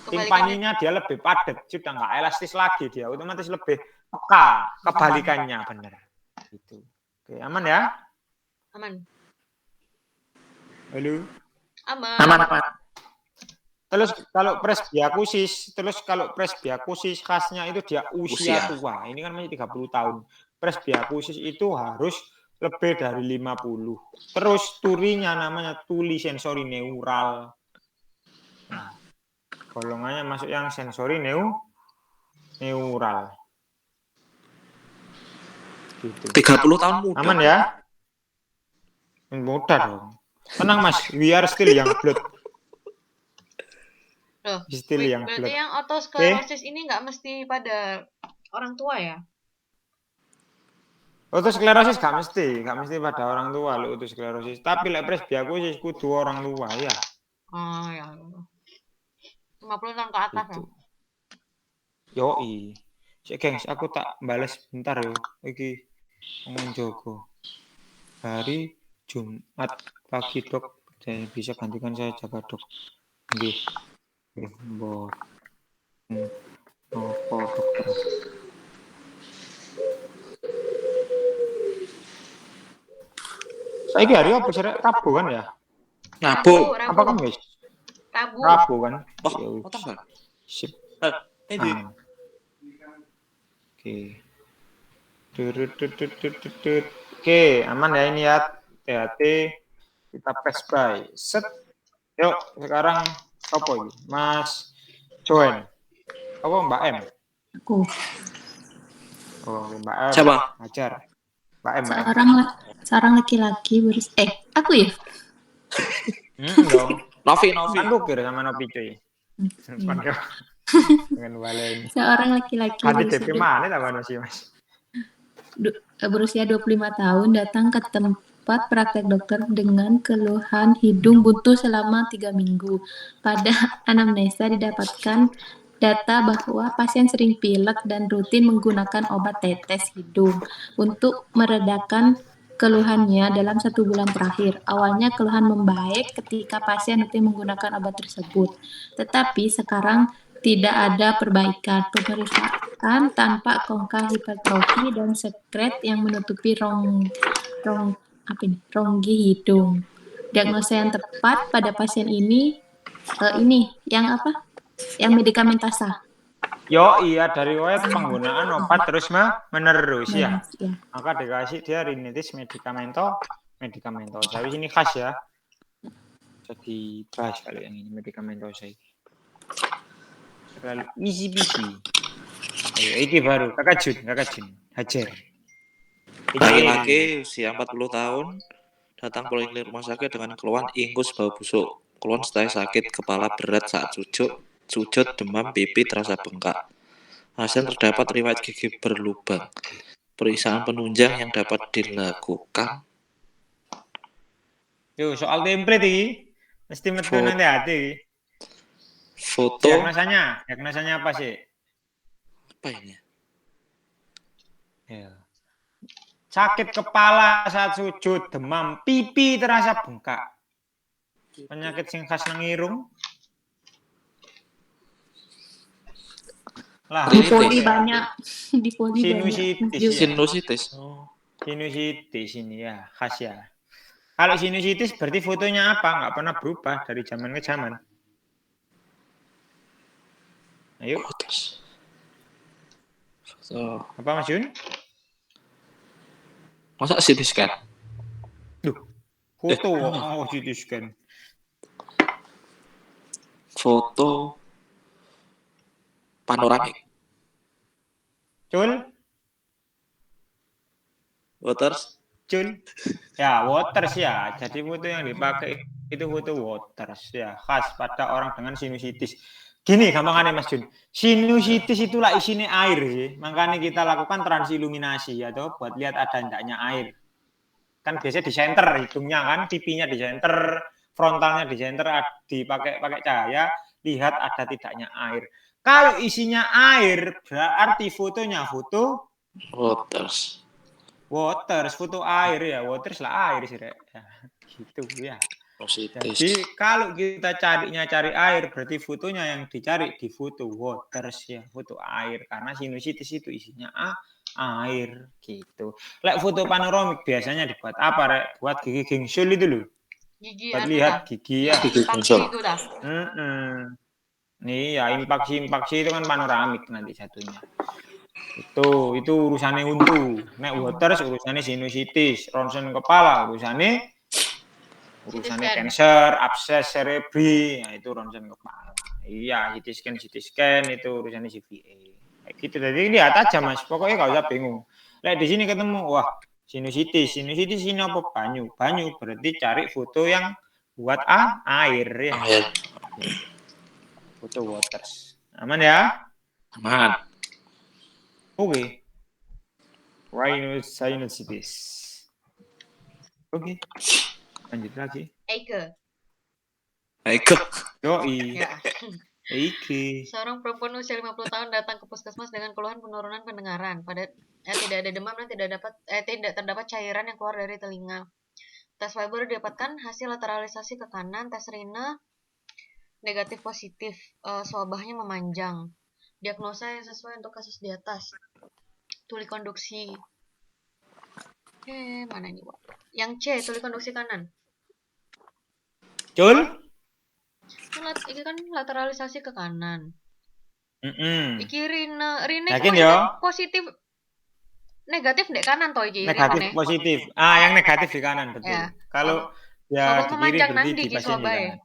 Speaker 2: Timpaninya dia lebih padat, sudah nggak elastis lagi, dia otomatis lebih peka, kebalikannya benar. Gitu. Oke, aman ya?
Speaker 4: Aman.
Speaker 2: Halo.
Speaker 4: Aman.
Speaker 2: Terus kalau presbyakusis khasnya itu dia usia tua. Ini kan masih 30 tahun. Presbyakusis itu harus lebih dari 50. Terus turinya namanya tuli sensori neural. Nah, golongannya masuk yang sensori neural. Gitu.
Speaker 3: 30 tahun muda.
Speaker 2: Aman ya? Mudah dong. Tenang Mas, we are still young blood.
Speaker 4: Berarti yang otosklerosis ini nggak mesti pada orang tua ya?
Speaker 2: Otosklerosis gak mesti pada orang tua lo otosklerosis. Tapi presbyakusis kudu orang tua ya.
Speaker 4: Oh ya. 50 tahun ke atas
Speaker 2: Itu.
Speaker 4: ya.
Speaker 2: Yoi. Cek gengs, aku tak balas bentar yo. Iki ngomong Joko. Hari Jumat pagi dok, saya bisa gantikan saya jaga dok. Nggih. Nggih, mbok. Nopo dokter? Saiki hari apa sih? Rabu kan ya?
Speaker 3: Rabu.
Speaker 2: Apa Kamis?
Speaker 4: Rabu.
Speaker 2: Rabu kan? Ya
Speaker 3: Oh, tanggal.
Speaker 2: sip.
Speaker 3: Ini.
Speaker 2: Oke. Oke, aman ya ini ya. Hati-hati. Kita press by. Set. Yuk, sekarang apa ini? Mas Joen. Apa Mbak M?
Speaker 1: Aku.
Speaker 2: Oh, Mbak M.
Speaker 3: Siapa?
Speaker 2: Ajar. Mbak M.
Speaker 1: Seorang laki-laki aku ya?
Speaker 2: Dong.
Speaker 3: Novi.
Speaker 2: Kan tukir sama Novi cuy. Dengan Walen.
Speaker 1: Seorang laki-laki
Speaker 2: Hati DP mana tambah sih Mas?
Speaker 1: berusia 25 tahun datang ke tempat praktek dokter dengan keluhan hidung buntu selama 3 minggu. Pada anamnesa didapatkan data bahwa pasien sering pilek dan rutin menggunakan obat tetes hidung untuk meredakan keluhannya dalam 1 bulan terakhir. Awalnya keluhan membaik ketika pasien rutin menggunakan obat tersebut, tetapi sekarang tidak ada perbaikan. Pemeriksaan tanpa kongka hipertrofi dan sekret yang menutupi ronggi hidung. Diagnosa yang tepat pada pasien ini yang medikamentasa.
Speaker 2: Yo iya dari penggunaan obat terus menerus ya. Maka dikasih dia rinitis medikamentosa. Ini khas ya. Jadi bahas kali yang ini medikamentosa ini. Terlalu easy peasy. Ayo, iki baru kakak Jun, hajar.
Speaker 3: Laki-laki usia 40 tahun datang poliklinik rumah sakit dengan keluhan ingus bau busuk. Keluhan serta sakit kepala berat saat sujud, demam, pipi terasa bengkak. Hasil terdapat riwayat gigi berlubang. Periksaan penunjang yang dapat dilakukan.
Speaker 2: Yo, soal template iki mesti metu nanti hati.
Speaker 3: Foto.
Speaker 2: Diagnosanya apa sih?
Speaker 3: Apa ini?
Speaker 2: Ya. Sakit kepala saat sujud, demam, pipi terasa bengkak. Penyakit sing khas nang irung. Lah,
Speaker 1: Di poli banyak.
Speaker 2: Sinusitis. Sinusitis ini ya, khas ya. Kalau sinusitis berarti fotonya apa? Nggak pernah berubah dari zaman ke zaman. Ayo.
Speaker 3: Foto.
Speaker 2: Apa Mas Jun?
Speaker 3: Masa CT scan?
Speaker 2: Duh. Foto CT scan.
Speaker 3: Foto panoramik.
Speaker 2: Cul.
Speaker 3: Waters.
Speaker 2: Cul. Ya, waters ya. Jadi foto yang dipakai itu foto waters ya, khas pada orang dengan sinusitis. Gini gampangannya Mas Jun. Sinusitis itulah isinya air sih. Makanya kita lakukan transiluminasi atau buat lihat ada enggaknya air. Kan biasanya di center hidungnya kan, pipinya di center, frontalnya di center, dipakai cahaya, lihat ada tidaknya air. Kalau isinya air berarti fotonya foto
Speaker 3: Waters.
Speaker 2: Foto air ya, waters lah air sih, Rek. Ya, gitu ya. Jadi kalau kita cari air berarti fotonya yang dicari di foto waters ya, foto air karena sinusitis itu isinya air gitu. Lek foto panoramik biasanya dibuat apa Rek? Buat gigi gingsul itu loh.
Speaker 4: Gigi
Speaker 2: buat lihat gigi ya.
Speaker 3: Gigi gingsul.
Speaker 2: Nih ya impaksi itu kan panoramik nanti satunya. Itu urusannya untu. Nek waters urusannya sinusitis, ronsen kepala urusannya cancer, abses cerebri, nah itu ronsen kepala. Iya, CT scan itu urusannya CVA. Kayak gitu. Jadi lihat aja Mas, pokoknya enggak usah bingung. Lihat di sini ketemu, wah, sinusitis ini apa banyu? Banyu berarti cari foto yang buat air ya. Foto waters. Aman ya?
Speaker 3: Aman.
Speaker 2: Oke. Rhinosinusitis. Oke. Lanjut lagi.
Speaker 4: Eike.
Speaker 2: Yoi.
Speaker 4: Ya.
Speaker 3: Iki.
Speaker 4: Seorang perempuan usia 50 tahun datang ke puskesmas dengan keluhan penurunan pendengaran. Tidak ada demam dan tidak terdapat cairan yang keluar dari telinga. Tes Weber didapatkan hasil lateralisasi ke kanan, tes Rina negatif positif, swabahnya memanjang. Diagnosa yang sesuai untuk kasus di atas. Tuli konduksi. Mana ini, Wak? Yang C, tuli konduksi kanan.
Speaker 2: Cul?
Speaker 4: Ini kan lateralisasi ke kanan. Iki Rina
Speaker 2: Yakin ya?
Speaker 4: positif negatif di kanan toh iki.
Speaker 2: Negatif
Speaker 4: Rinane.
Speaker 2: positif. Yang negatif di kanan betul.
Speaker 4: Ya.
Speaker 2: Kalau
Speaker 4: Swabah
Speaker 2: di kiri
Speaker 4: memanjang
Speaker 2: berarti
Speaker 4: nanti
Speaker 2: di
Speaker 4: ki
Speaker 2: pasien di
Speaker 4: swabah.
Speaker 2: kanan.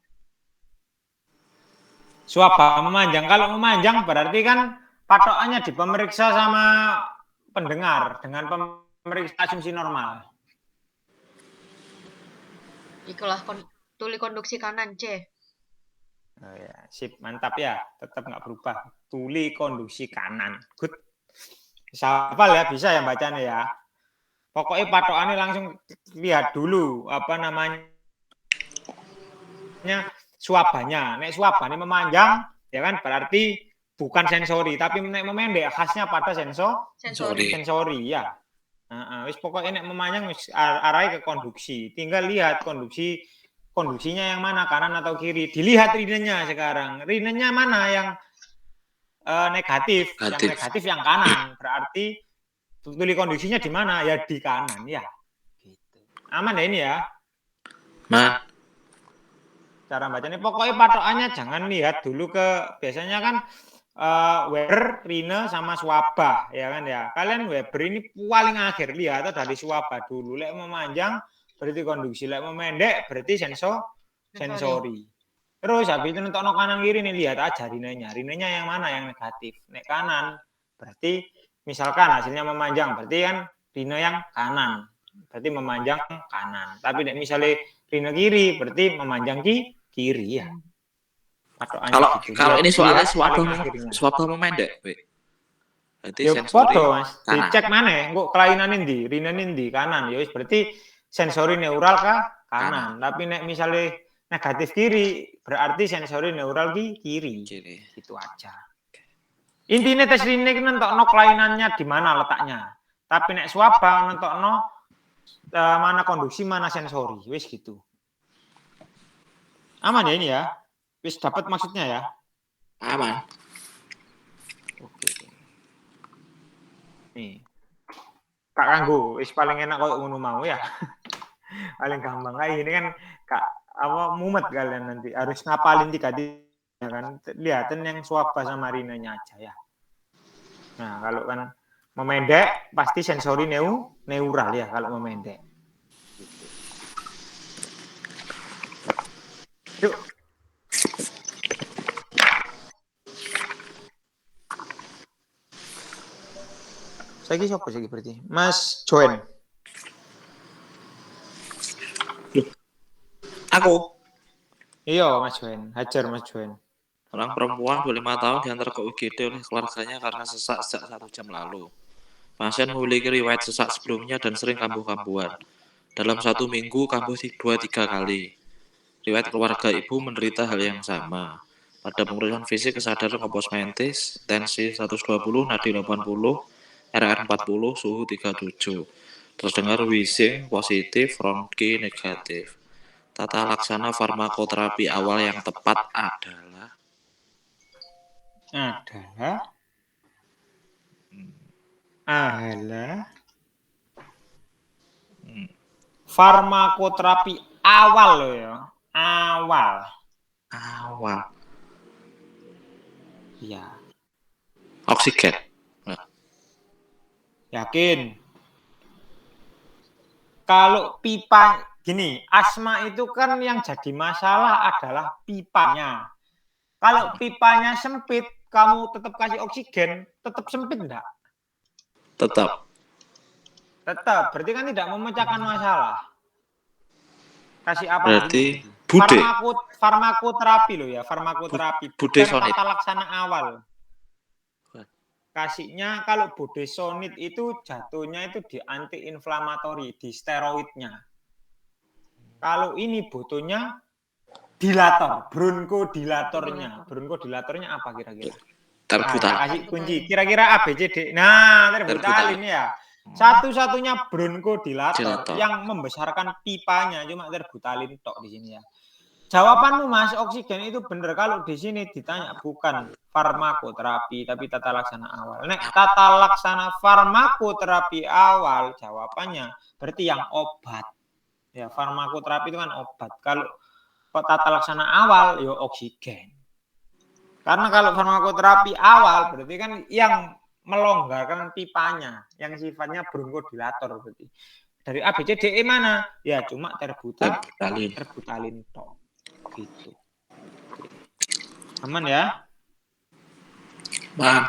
Speaker 2: Swabah memanjang. Kalau memanjang berarti kan patokannya di pemeriksa sama pendengar dengan pemeriksa asumsi normal.
Speaker 4: Itulah tuli konduksi kanan C.
Speaker 2: Oh ya, sip, mantap ya. Tetap nggak berubah. Tuli konduksi kanan. Good. Hafal ya, bisa ya bacanya ya. Pokoknya patokannya langsung lihat dulu apa namanya swabahnya. Nek swabahnya memanjang, ya kan berarti bukan sensori, tapi nek memendek khasnya pada sensori ya. Wis pokoknya nek memanjang wis arahnya ke konduksi. Tinggal lihat konduksinya yang mana, kanan atau kiri. Dilihat rinenya sekarang. Rinenya mana yang negatif. Yang negatif yang kanan. Berarti tuli konduksinya di mana? Ya di kanan ya. Gitu. Aman ya ini ya?
Speaker 3: Man.
Speaker 2: Cara bacanya pokoknya patokannya jangan lihat dulu ke biasanya kan Weber, Rina sama swabah ya kan ya. Kalian Weber ini paling akhir lihat dari swabah dulu. Lek memanjang berarti konduksi, lek memendek berarti sensori. Terus habis itu nonton kanan kiri nih lihat aja rinenya. Rinenya yang mana yang negatif. Nek kanan berarti misalkan hasilnya memanjang berarti kan rina yang kanan. Berarti memanjang kanan. Tapi nek misalnya rina kiri berarti memanjang kiri ya.
Speaker 3: Kalau ini soalnya swabah memendek, berarti
Speaker 2: ya
Speaker 3: sensori
Speaker 2: foto mas,
Speaker 3: kanan.
Speaker 2: dicek mana, kok kelainan ini, rina ini kanan, ya berarti sensori neural kanan. Tapi nek misalnya negatif kiri, berarti sensori neural kiri. Gitu aja. Intinya tes rina ini nentokno kelainannya di mana letaknya. Tapi nek swabah nentokno mana konduksi, mana sensori, wis gitu. Aman ya ini ya? Wis dapat maksudnya ya?
Speaker 3: Aman.
Speaker 2: Oke. Nih. Kak Kanggo, wis paling enak kok ngono mau ya. Paling gampang kayak ini kan Kak mumet kalian nanti harus ngapalin 3 ya kan. Lihatin yang swabah sama rinanya aja ya. Nah, kalau kan memendek pasti sensori neural ya kalau memendek. Yuk. Saya siapa sih berarti? Mas Joen.
Speaker 3: Aku.
Speaker 2: Iya, Mas Joen. Hajar Mas Joen.
Speaker 3: Orang perempuan 25 tahun diantar ke UGD oleh keluarganya karena sesak sejak 1 jam lalu. Pasien memiliki riwayat sesak sebelumnya dan sering kambuh-kambuhan. Dalam 1 minggu kambuh 2-3 kali. Riwayat keluarga ibu menderita hal yang sama. Pada pemeriksaan fisik kesadaran komposmentis, tensi 120, nadi 80, RR 40, suhu 37. Terdengar wheezing positif, ronki negatif. Tata laksana farmakoterapi awal yang tepat adalah
Speaker 2: farmakoterapi awal loh ya. Awal. Iya.
Speaker 3: Oksigen.
Speaker 2: Yakin? Kalau pipa gini, asma itu kan yang jadi masalah adalah pipanya. Kalau pipanya sempit, kamu tetap kasih oksigen, tetap sempit enggak?
Speaker 3: Tetap.
Speaker 2: Berarti kan tidak memecahkan masalah. Kasih apa?
Speaker 3: Berarti bude.
Speaker 2: Farmakoterapi loh ya, farmakoterapi.
Speaker 3: Bude
Speaker 2: Bukan tata laksana awal. Kasihnya kalau budesonid itu jatuhnya itu di anti-inflamatori, di steroidnya. Kalau ini butuhnya Dilator, bronkodilatornya apa kira-kira?
Speaker 3: Terbutal.
Speaker 2: Kasih kunci. Kira-kira A, B, C, D. Nah, terbutalin ya. Satu-satunya bronkodilator yang membesarkan pipanya cuma terbutalin tok di sini ya. Jawabanmu Mas, oksigen itu benar kalau di sini ditanya bukan farmakoterapi tapi tata laksana awal. Nek tata laksana farmakoterapi awal jawabannya berarti yang obat. Ya, farmakoterapi itu kan obat. Kalau tata laksana awal ya oksigen. Karena kalau farmakoterapi awal berarti kan yang melonggarkan pipanya, yang sifatnya bronkodilator berarti. Dari A, B, C, D, E mana? Ya cuma terbutalin tok. Gitu. Aman ya?
Speaker 3: Paham.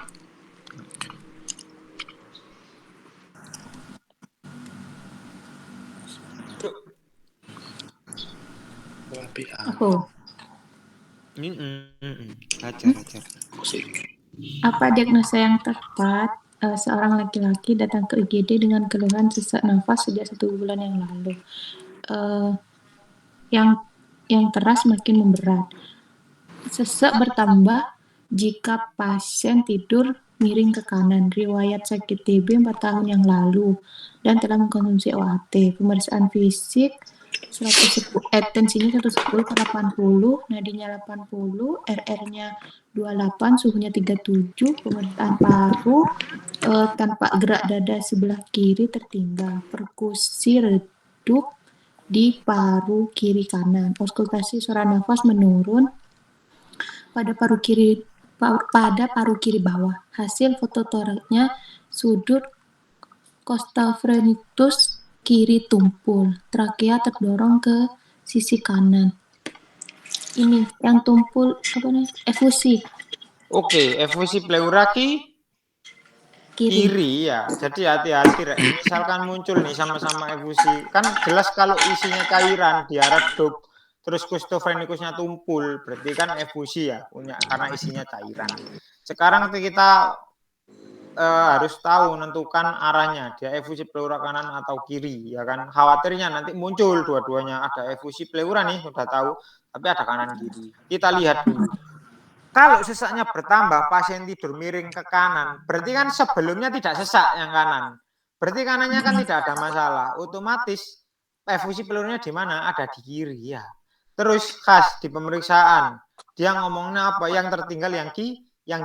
Speaker 1: Aku.
Speaker 2: Ajar.
Speaker 1: Apa diagnosa yang tepat seorang laki-laki datang ke IGD dengan keluhan sesak nafas sejak 1 bulan yang lalu? Yang keras makin memberat. Sesak bertambah jika pasien tidur miring ke kanan, riwayat sakit TB 4 tahun yang lalu, dan telah mengkonsumsi OAT. Pemeriksaan fisik 110, tensinya 110/80, nadinya 80, RR-nya 28, suhunya 37, pemeriksaan paru tanpa gerak dada sebelah kiri tertinggal, perkusi redup di paru kiri kanan, auskultasi suara nafas menurun pada paru kiri bawah. Hasil fototoraknya sudut costal phrenitus kiri tumpul, trakea terdorong ke sisi kanan. Ini yang tumpul efusi.
Speaker 2: Oke, efusi pleura kiri ya. Jadi hati-hati Rek. Misalkan muncul nih sama-sama efusi, kan jelas kalau isinya cairan dia redup, terus costophrenikusnya tumpul, berarti kan efusi ya, punya karena isinya cairan. Sekarang kita harus tahu menentukan arahnya, dia efusi pleura kanan atau kiri ya kan. Khawatirnya nanti muncul dua-duanya, ada efusi pleura nih sudah tahu, tapi ada kanan kiri. Kita lihat dulu. Kalau sesaknya bertambah, pasien tidur miring ke kanan, berarti kan sebelumnya tidak sesak yang kanan. Berarti kanannya kan tidak ada masalah. Otomatis efusi pelurnya di mana? Ada di kiri ya. Terus khas di pemeriksaan, dia ngomongnya apa? Yang tertinggal yang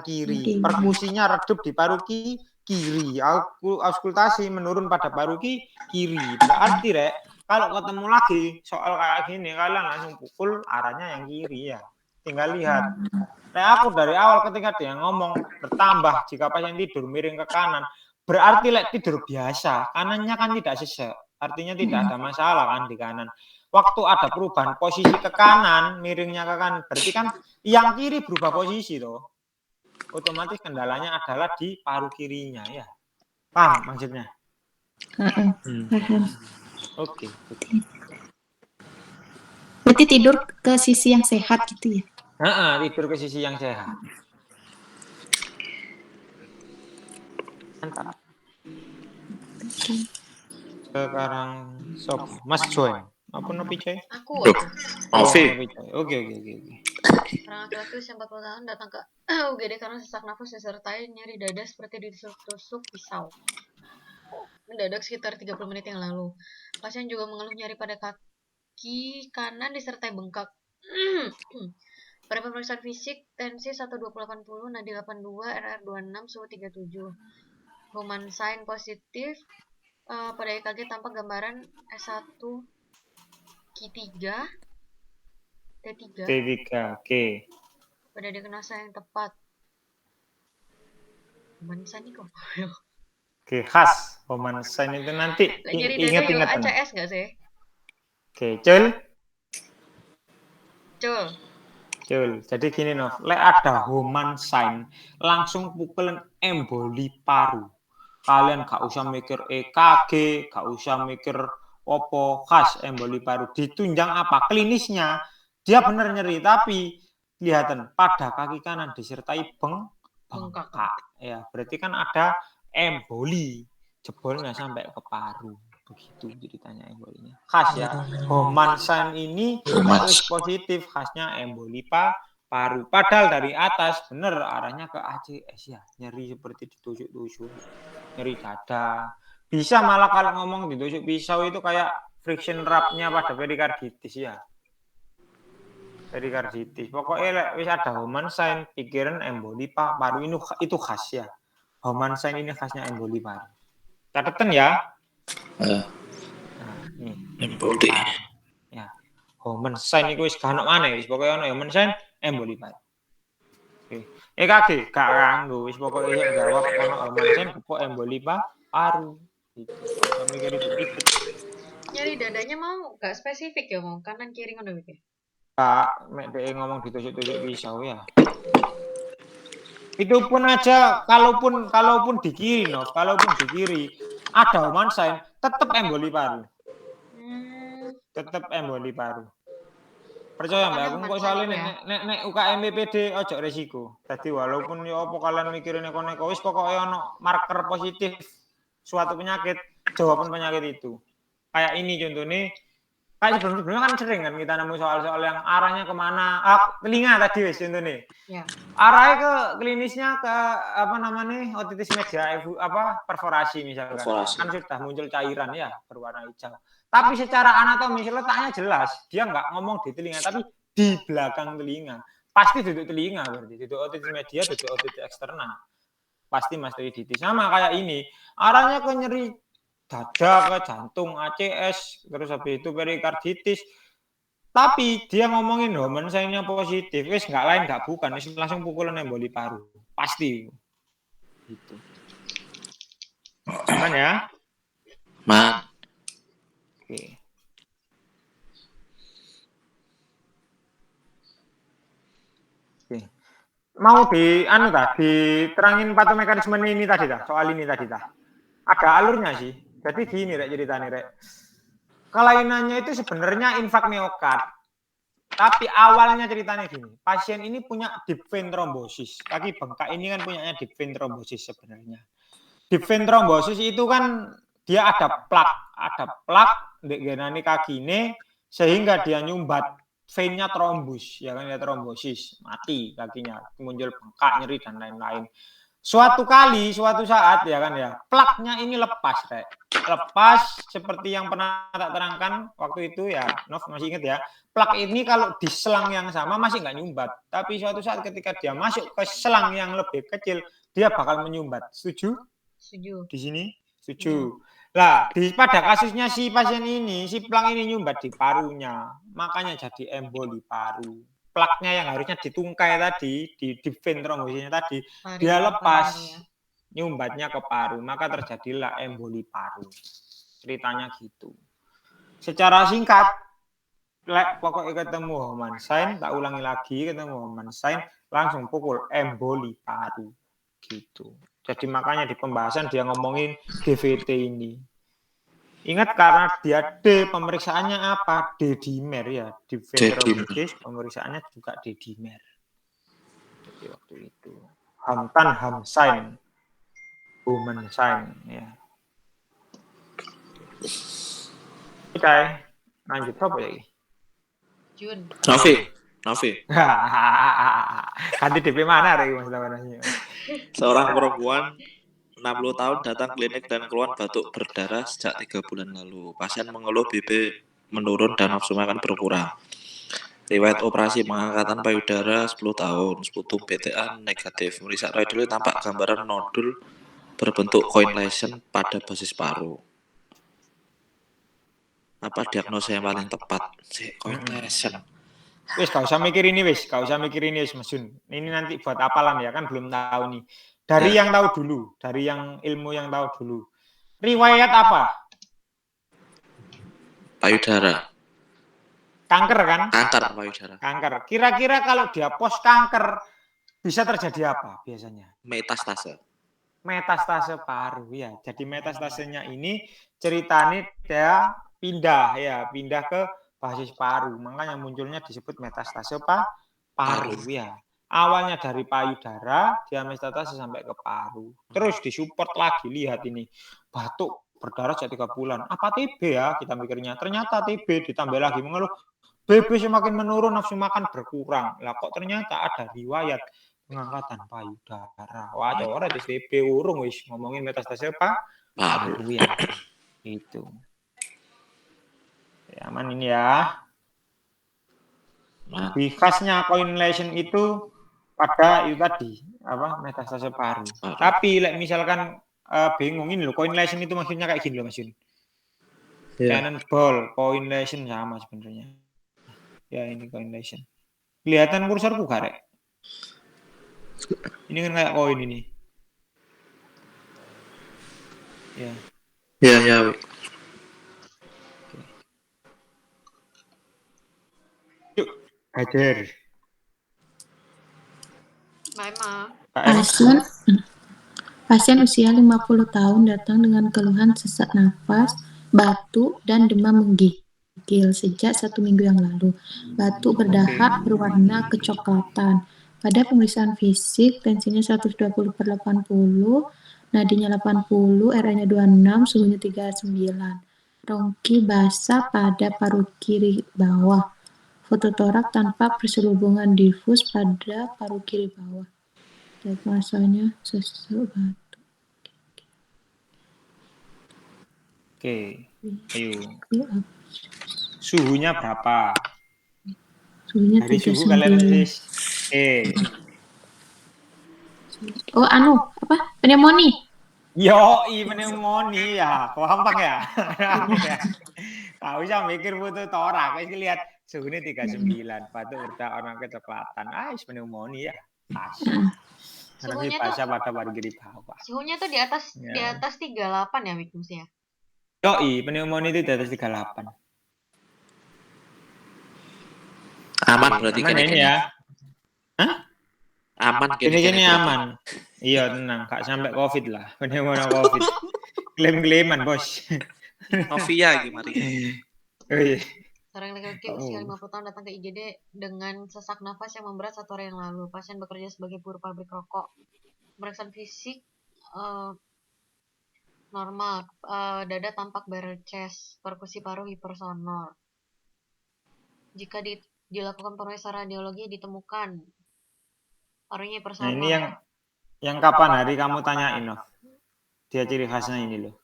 Speaker 2: kiri. Perkusinya redup di paru kiri. Auskultasi menurun pada paru kiri. Berarti Rek, kalau ketemu lagi soal kayak gini, kalian langsung pukul arahnya yang kiri ya. Tinggal lihat. Nah, aku dari awal ketika dia ngomong bertambah jika pasien tidur miring ke kanan, berarti tidur biasa, kanannya kan tidak sesak, artinya tidak ada masalah kan di kanan. Waktu ada perubahan posisi ke kanan, miringnya ke kanan, berarti kan yang kiri berubah posisi toh. Otomatis kendalanya adalah di paru kirinya ya. Paham maksudnya? Oke.
Speaker 1: Berarti tidur ke sisi yang sehat gitu ya?
Speaker 2: Tidur ke sisi yang sehat. Mantap. Sekarang sob Mas Joy. Apa nopi Joy?
Speaker 4: Aku.
Speaker 3: Oke.
Speaker 2: Oke.
Speaker 4: Orang laki-laki usia 40 tahun datang ke UGD karena sesak nafas disertai nyeri dada seperti ditusuk pisau. Mendadak sekitar 30 menit yang lalu. Pasien juga mengeluh nyeri pada kaki kanan disertai bengkak. Pada pemeriksaan fisik, tensi 1280, nadi 82, RR 26, suhu 37. Human sign positif, pada EKG tampak gambaran S1 Q3, T3.
Speaker 2: Oke.
Speaker 4: Pada diagnosa yang tepat. Human sign kok.
Speaker 2: Oke, khas human sign itu nanti ingat-ingat.
Speaker 4: ACS nggak sih?
Speaker 2: Oke, Cul. Jadi gini Nov, ada human sign, langsung pukulan emboli paru. Kalian gak usah mikir EKG, gak usah mikir opo, khas emboli paru. Ditunjang apa? Klinisnya, dia benar nyeri, tapi kelihatan pada kaki kanan disertai bengkak. Ya, berarti kan ada emboli, jebolnya sampai ke paru. Begitu ceritanya embolinya. Khas ya. Homansan ini positif, khasnya emboli paru. Padahal dari atas bener arahnya ke ACS ya. Nyeri seperti ditusuk-tusuk. Nyeri dada. Bisa malah kalau ngomong ditusuk pisau itu kayak friction rub-nya pada perikarditis ya. Perikarditis. Pokoknya wis ada Homansan, pikiran emboli paru ini itu khas ya. Homansan ini khasnya emboli paru. Catatan ya. Nah, nih.
Speaker 3: Emboli.
Speaker 2: Ya. Homansan iku wis gak ono maneh, wis pokoke ono Homansan emboli paru. Oke. EKG gak kanggo, wis pokoke iso jawab ono Homansan kepok emboli paru. Gitu. Gak mikir ribet-ribet.
Speaker 4: Nyari dadanya mau gak spesifik ya, mau kanan kiri ngono iki.
Speaker 2: Kak, mek dhek ngomong ditusuk-tusuk pisau ya. Itu pun aja kalaupun di kiri, no, kalaupun di kiri ada Homansan tetap emboli paru. Tetap emboli paru. Percaya mbak aku kok soalnya nek UKM BPD ojo resiko. Jadi walaupun ya apa kalian mikirin neko-neko wis pokoknya ono marker positif suatu penyakit, jawaban penyakit itu. Kayak ini contohnya, kayak sebelumnya kan sering kan kita nemu soal-soal yang arahnya kemana, telinga tadi wis contohnya. Ya. Arahnya ke klinisnya ke apa namanya otitis media perforasi misalkan. Kan sudah muncul cairan ya berwarna hijau. Tapi secara anatomis letaknya jelas, dia nggak ngomong di telinga, tapi di belakang telinga. Pasti duduk telinga berarti, duduk otitis media, duduk otitis eksternal. Pasti mastoiditis. Sama kayak ini, arahnya ke nyeri dada, ke jantung, ACS, terus habis itu perikarditis. Tapi dia ngomongin Homansan-nya positif, wis nggak lain nggak bukan, wis langsung pukulan emboli paru. Pasti. Gitu. Kan ya?
Speaker 3: Man.
Speaker 2: Oke. Mau diterangin patomekanisme ini tadi dah, soal ini tadi dah. Ada alurnya sih. Jadi gini rek ceritanya rek. Kelainannya itu sebenarnya infak miokard. Tapi awalnya ceritanya gini, pasien ini punya deep vein thrombosis. Kaki bengkak ini kan punyanya deep vein thrombosis sebenarnya. Deep vein thrombosis itu kan dia ada plak di genani kakine sehingga dia nyumbat veinnya trombus, ya kan ya trombosis, mati kakinya, muncul bengkak, nyeri dan lain-lain. Suatu saat ya kan ya, plaknya ini lepas, seperti yang pernah tak terangkan waktu itu ya, Nov masih ingat ya. Plak ini kalau di selang yang sama masih nggak nyumbat, tapi suatu saat ketika dia masuk ke selang yang lebih kecil, dia bakal menyumbat. Setuju? Setuju. Di sini? Setuju. Lah, pada kasusnya si pasien ini, si plak ini nyumbat di parunya, makanya jadi emboli paru. Plaknya yang harusnya ditungkai tadi, di vein trombosisnya tadi, dia lepas, nyumbatnya ke paru, maka terjadilah emboli paru. Ceritanya gitu. Secara singkat, pokoknya ketemu Homansan, tak ulangi lagi, ketemu Homansan, langsung pukul emboli paru. Gitu. Jadi makanya di pembahasan dia ngomongin DVT ini. Ingat karena dia D, pemeriksaannya apa? D-dimer ya. Di ventriculitis pemeriksaannya juga D-dimer. Jadi waktu itu. Homansan. Ya. Oke. Lanjut apa ya?
Speaker 4: Jun.
Speaker 3: Novi.
Speaker 2: Ganti DP mana lagi Mas namanya?
Speaker 3: Seorang perempuan 60 tahun datang klinik dan keluhan batuk berdarah sejak 3 bulan lalu. Pasien mengeluh BP menurun dan nafsu makan berkurang. Riwayat operasi pengangkatan payudara 10 tahun, sputum BTA negatif. Meriksa radiologi tampak gambaran nodul berbentuk coin lesion pada basis paru. Apa diagnosa yang paling tepat? Coin lesion.
Speaker 2: Wis gak usah mikir ini wis Mas Jun. Ini nanti buat apalan ya kan belum tahu nih. Dari yang tahu dulu, dari yang ilmu yang tahu dulu. Riwayat apa?
Speaker 3: Payudara.
Speaker 2: Kanker kan?
Speaker 3: Kanker payudara.
Speaker 2: Kanker. Kira-kira kalau dia pos kanker bisa terjadi apa biasanya? Metastase paru ya. Jadi metastasenya ini ceritanya dia pindah ke basis paru. Makanya munculnya disebut metastase paru ya. Awalnya dari payudara, dia metastase sampai ke paru. Terus disupport lagi, lihat ini. Batuk berdarah sejak 3 bulan. Apa TB ya? Kita mikirnya. Ternyata TB, ditambah lagi mengeluh. BB semakin menurun, nafsu makan berkurang. Lah kok ternyata ada riwayat pengangkatan payudara. Wah, coba itu TB urung wis ngomongin metastase apa?
Speaker 3: Paru.
Speaker 2: Paru ya. Itu. Ya, aman ini ya. Lebih khasnya coin lesion itu pada itu tadi apa metastase paru. Tapi misalkan bingung ini loh, coin lesion itu maksudnya kayak gini loh Mas Yun. Cannonball, coin lesion sama sebenarnya. Ya ini coin lesion. Kelihatan kursorku gak rek? Ini kan kayak koin ini. Ya.
Speaker 3: Ya.
Speaker 2: Yuk, hajar.
Speaker 1: Pasien usia 50 tahun datang dengan keluhan sesak napas, batuk, dan demam menggigil sejak 1 minggu yang lalu. Batuk berdahak berwarna kecoklatan. Pada pemeriksaan fisik, tensinya 120/80, nadinya 80, RA-nya 26, suhunya 39. Rongki basah pada paru kiri bawah. Fototorak tanpa perselubungan difus pada paru kiri bawah. Diagnosanya sesak batuk.
Speaker 2: Oke, ayo. Suhunya berapa?
Speaker 1: Suhunya
Speaker 2: Dari
Speaker 1: 39.
Speaker 2: suhu kalian tulis.
Speaker 1: Pneumonia.
Speaker 2: Yo, pneumonia ya. Gampang ya. Kau bisa mikir butuh torak. Kau lihat suhunya 39. Batuk berdarah orang kecoklatan. Pneumonia. Tas.
Speaker 4: Suhunya
Speaker 2: tuh pada paru kiri bawah.
Speaker 4: Suhunya tuh di atas 38 ya, Wikus ya.
Speaker 2: Yoi, pneumonia itu di atas 38.
Speaker 3: Aman berarti
Speaker 2: aman ini ya. Hah?
Speaker 3: Aman
Speaker 2: Gini aman. Iya tenang, gak sampai COVID lah. Pneumonia COVID. Klaim-klaiman bos.
Speaker 3: Novia gimana?
Speaker 2: Oh iya.
Speaker 4: Seorang laki-laki usia 50 tahun datang ke IGD dengan sesak nafas yang memberat 1 hari yang lalu. Pasien bekerja sebagai buruh pabrik rokok. Pemeriksaan fisik normal, dada tampak barrel chest, perkusi paru hipersonor. Jika dilakukan pemeriksaan radiologi ditemukan parunya hipersonor.
Speaker 2: Nah, ini yang kapan hari kamu tanyain loh. Dia ciri khasnya ini loh.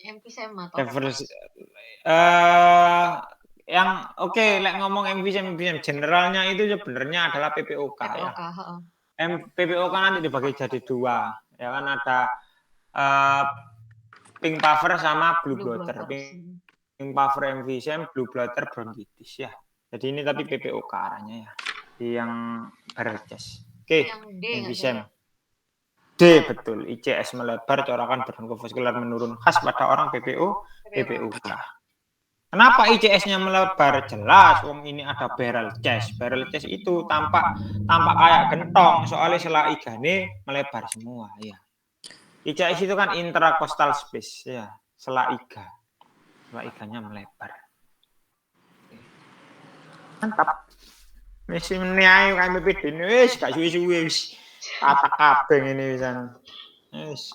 Speaker 4: Emfisema atau
Speaker 2: yang ngomong emfisem generalnya itu sebenarnya adalah PPOK ya. PPOK nanti dibagi jadi 2 ya kan, ada pink puffer sama blue blotter. Pink puffer emfisem, blue blotter bronkitis ya. Jadi ini tapi PPOK arahnya ya. Yang barrel chest. Oke, emfisem. D betul, ICS melebar, corakan bronkofaskular menurun khas pada orang PPOK. Kenapa ICS-nya melebar? Jelas, ini ada barrel chest. Barrel chest itu tampak kayak gentong, soalnya sela igane melebar semua ya. ICS itu kan intracostal space ya, sela iga. Sela iganya melebar. Mantap. Wis meneh kae PPD wis gak suwe-suwe wis. Tatak kabeh ngene wisan. Wis.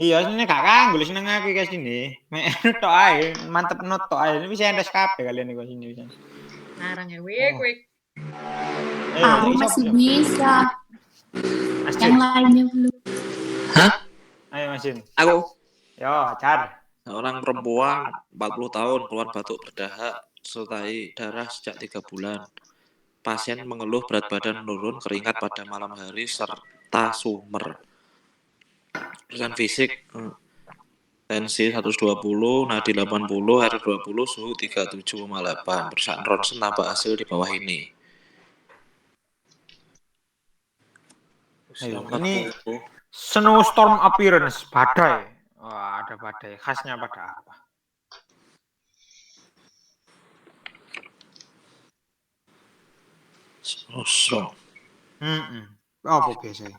Speaker 2: Iya, ini gak kanggo seneng aku guys ini. Mek tok ae, mantep not tok ae. Wis endes kabeh kalian iki sini wisan.
Speaker 4: Ngarang ya wik.
Speaker 1: Masih bisa. Yang lainnya belum.
Speaker 3: Hah?
Speaker 2: Ayo Masin.
Speaker 3: Aku.
Speaker 2: Yo, Car.
Speaker 3: Seorang perempuan 40 tahun keluar batuk berdahak sertai darah sejak 3 bulan. Pasien mengeluh berat badan menurun, keringat pada malam hari, serta sumer. Pemeriksaan fisik, tensi 120, nadi 80, R 20, suhu 37,8. Pemeriksaan ronsen tampak hasil di bawah ini.
Speaker 2: Ini snowstorm appearance, badai. Wah, ada badai. Khasnya pada apa?
Speaker 3: Snowstorm.
Speaker 2: Apa biasanya?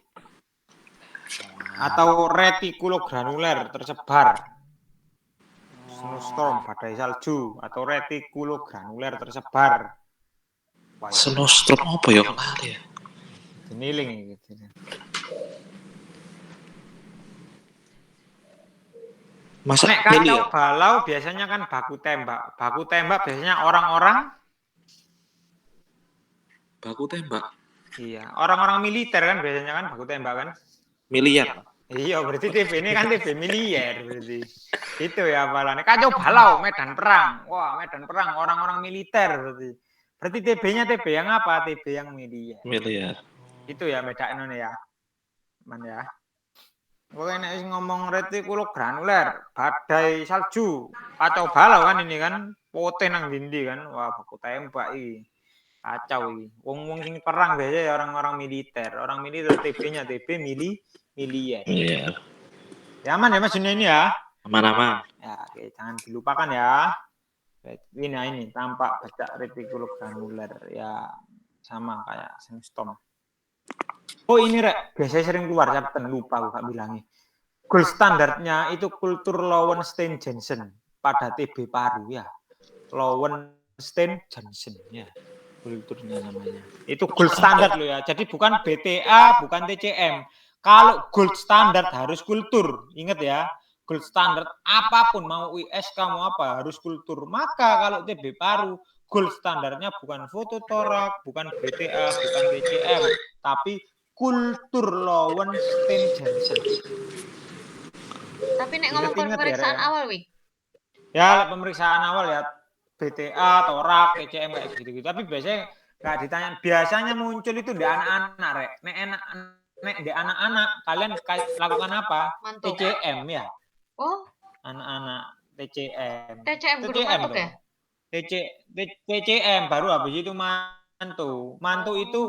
Speaker 2: Atau retikulogranuler tersebar. Snowstorm, badai salju, atau retikulogranuler tersebar.
Speaker 3: Snowstorm apa ya kenal ya?
Speaker 2: Niling gitu.
Speaker 3: Masa
Speaker 2: Nek kacau
Speaker 3: miliar?
Speaker 2: balau biasanya kan baku tembak. Baku tembak biasanya orang-orang
Speaker 3: Baku tembak.
Speaker 2: iya, orang-orang militer kan biasanya kan baku tembak kan.
Speaker 3: Miliar.
Speaker 2: Iya, berarti TB ini kan TB miliar berarti. Itu ya apalane. Kacau balau medan perang. Wah, medan perang orang-orang militer berarti. Berarti TB-nya TB yang apa? TB yang miliar.
Speaker 3: Miliar.
Speaker 2: Itu ya bedakno ya. Man ya. Pokoknya nek ngomong retikulo granuler, badai salju, kacau balau kan ini kan, pote nang dindi kan, wah baku tembak iki. Kacau iki. Wong-wong sing perang biasa ya orang-orang militer. Orang militer TB-nya TB miliar.
Speaker 3: Miliar.
Speaker 2: Ya aman ya Mas Juni ini ya.
Speaker 3: Aman-aman.
Speaker 2: Ya, oke, jangan dilupakan ya. Ini tampak baca retikulo granuler ya sama kayak sandstone. Oh ini rek, biasanya sering keluar, catatan lupa aku gak bilangnya. Gold standarnya itu kultur Lowenstein-Janssen pada TB paru ya. Lowenstein-Janssen ya. Kulturnya namanya. Itu gold standar loh ya. Jadi bukan BTA, bukan TCM. Kalau gold standar harus kultur. Ingat ya. Gold standar apapun mau ISK mau apa harus kultur. Maka kalau TB paru gold standarnya bukan fototorak, bukan BTA, bukan TCM, tapi kultur Lowenstein-Janssen.
Speaker 4: Tapi nek ngomong pemeriksaan awal, Wi.
Speaker 2: Ya, pemeriksaan awal ya BTA, torak, TCM kayak gitu-gitu. Tapi biasanya nggak ditanya. Biasanya muncul itu di anak-anak, rek. Nek di anak-anak kalian lakukan apa?
Speaker 4: Mantuk.
Speaker 2: TCM ya.
Speaker 4: Oh,
Speaker 2: Anak-anak TCM.
Speaker 4: TCM kudu mantuk ya?
Speaker 2: TCM baru habis itu mantu. Mantu itu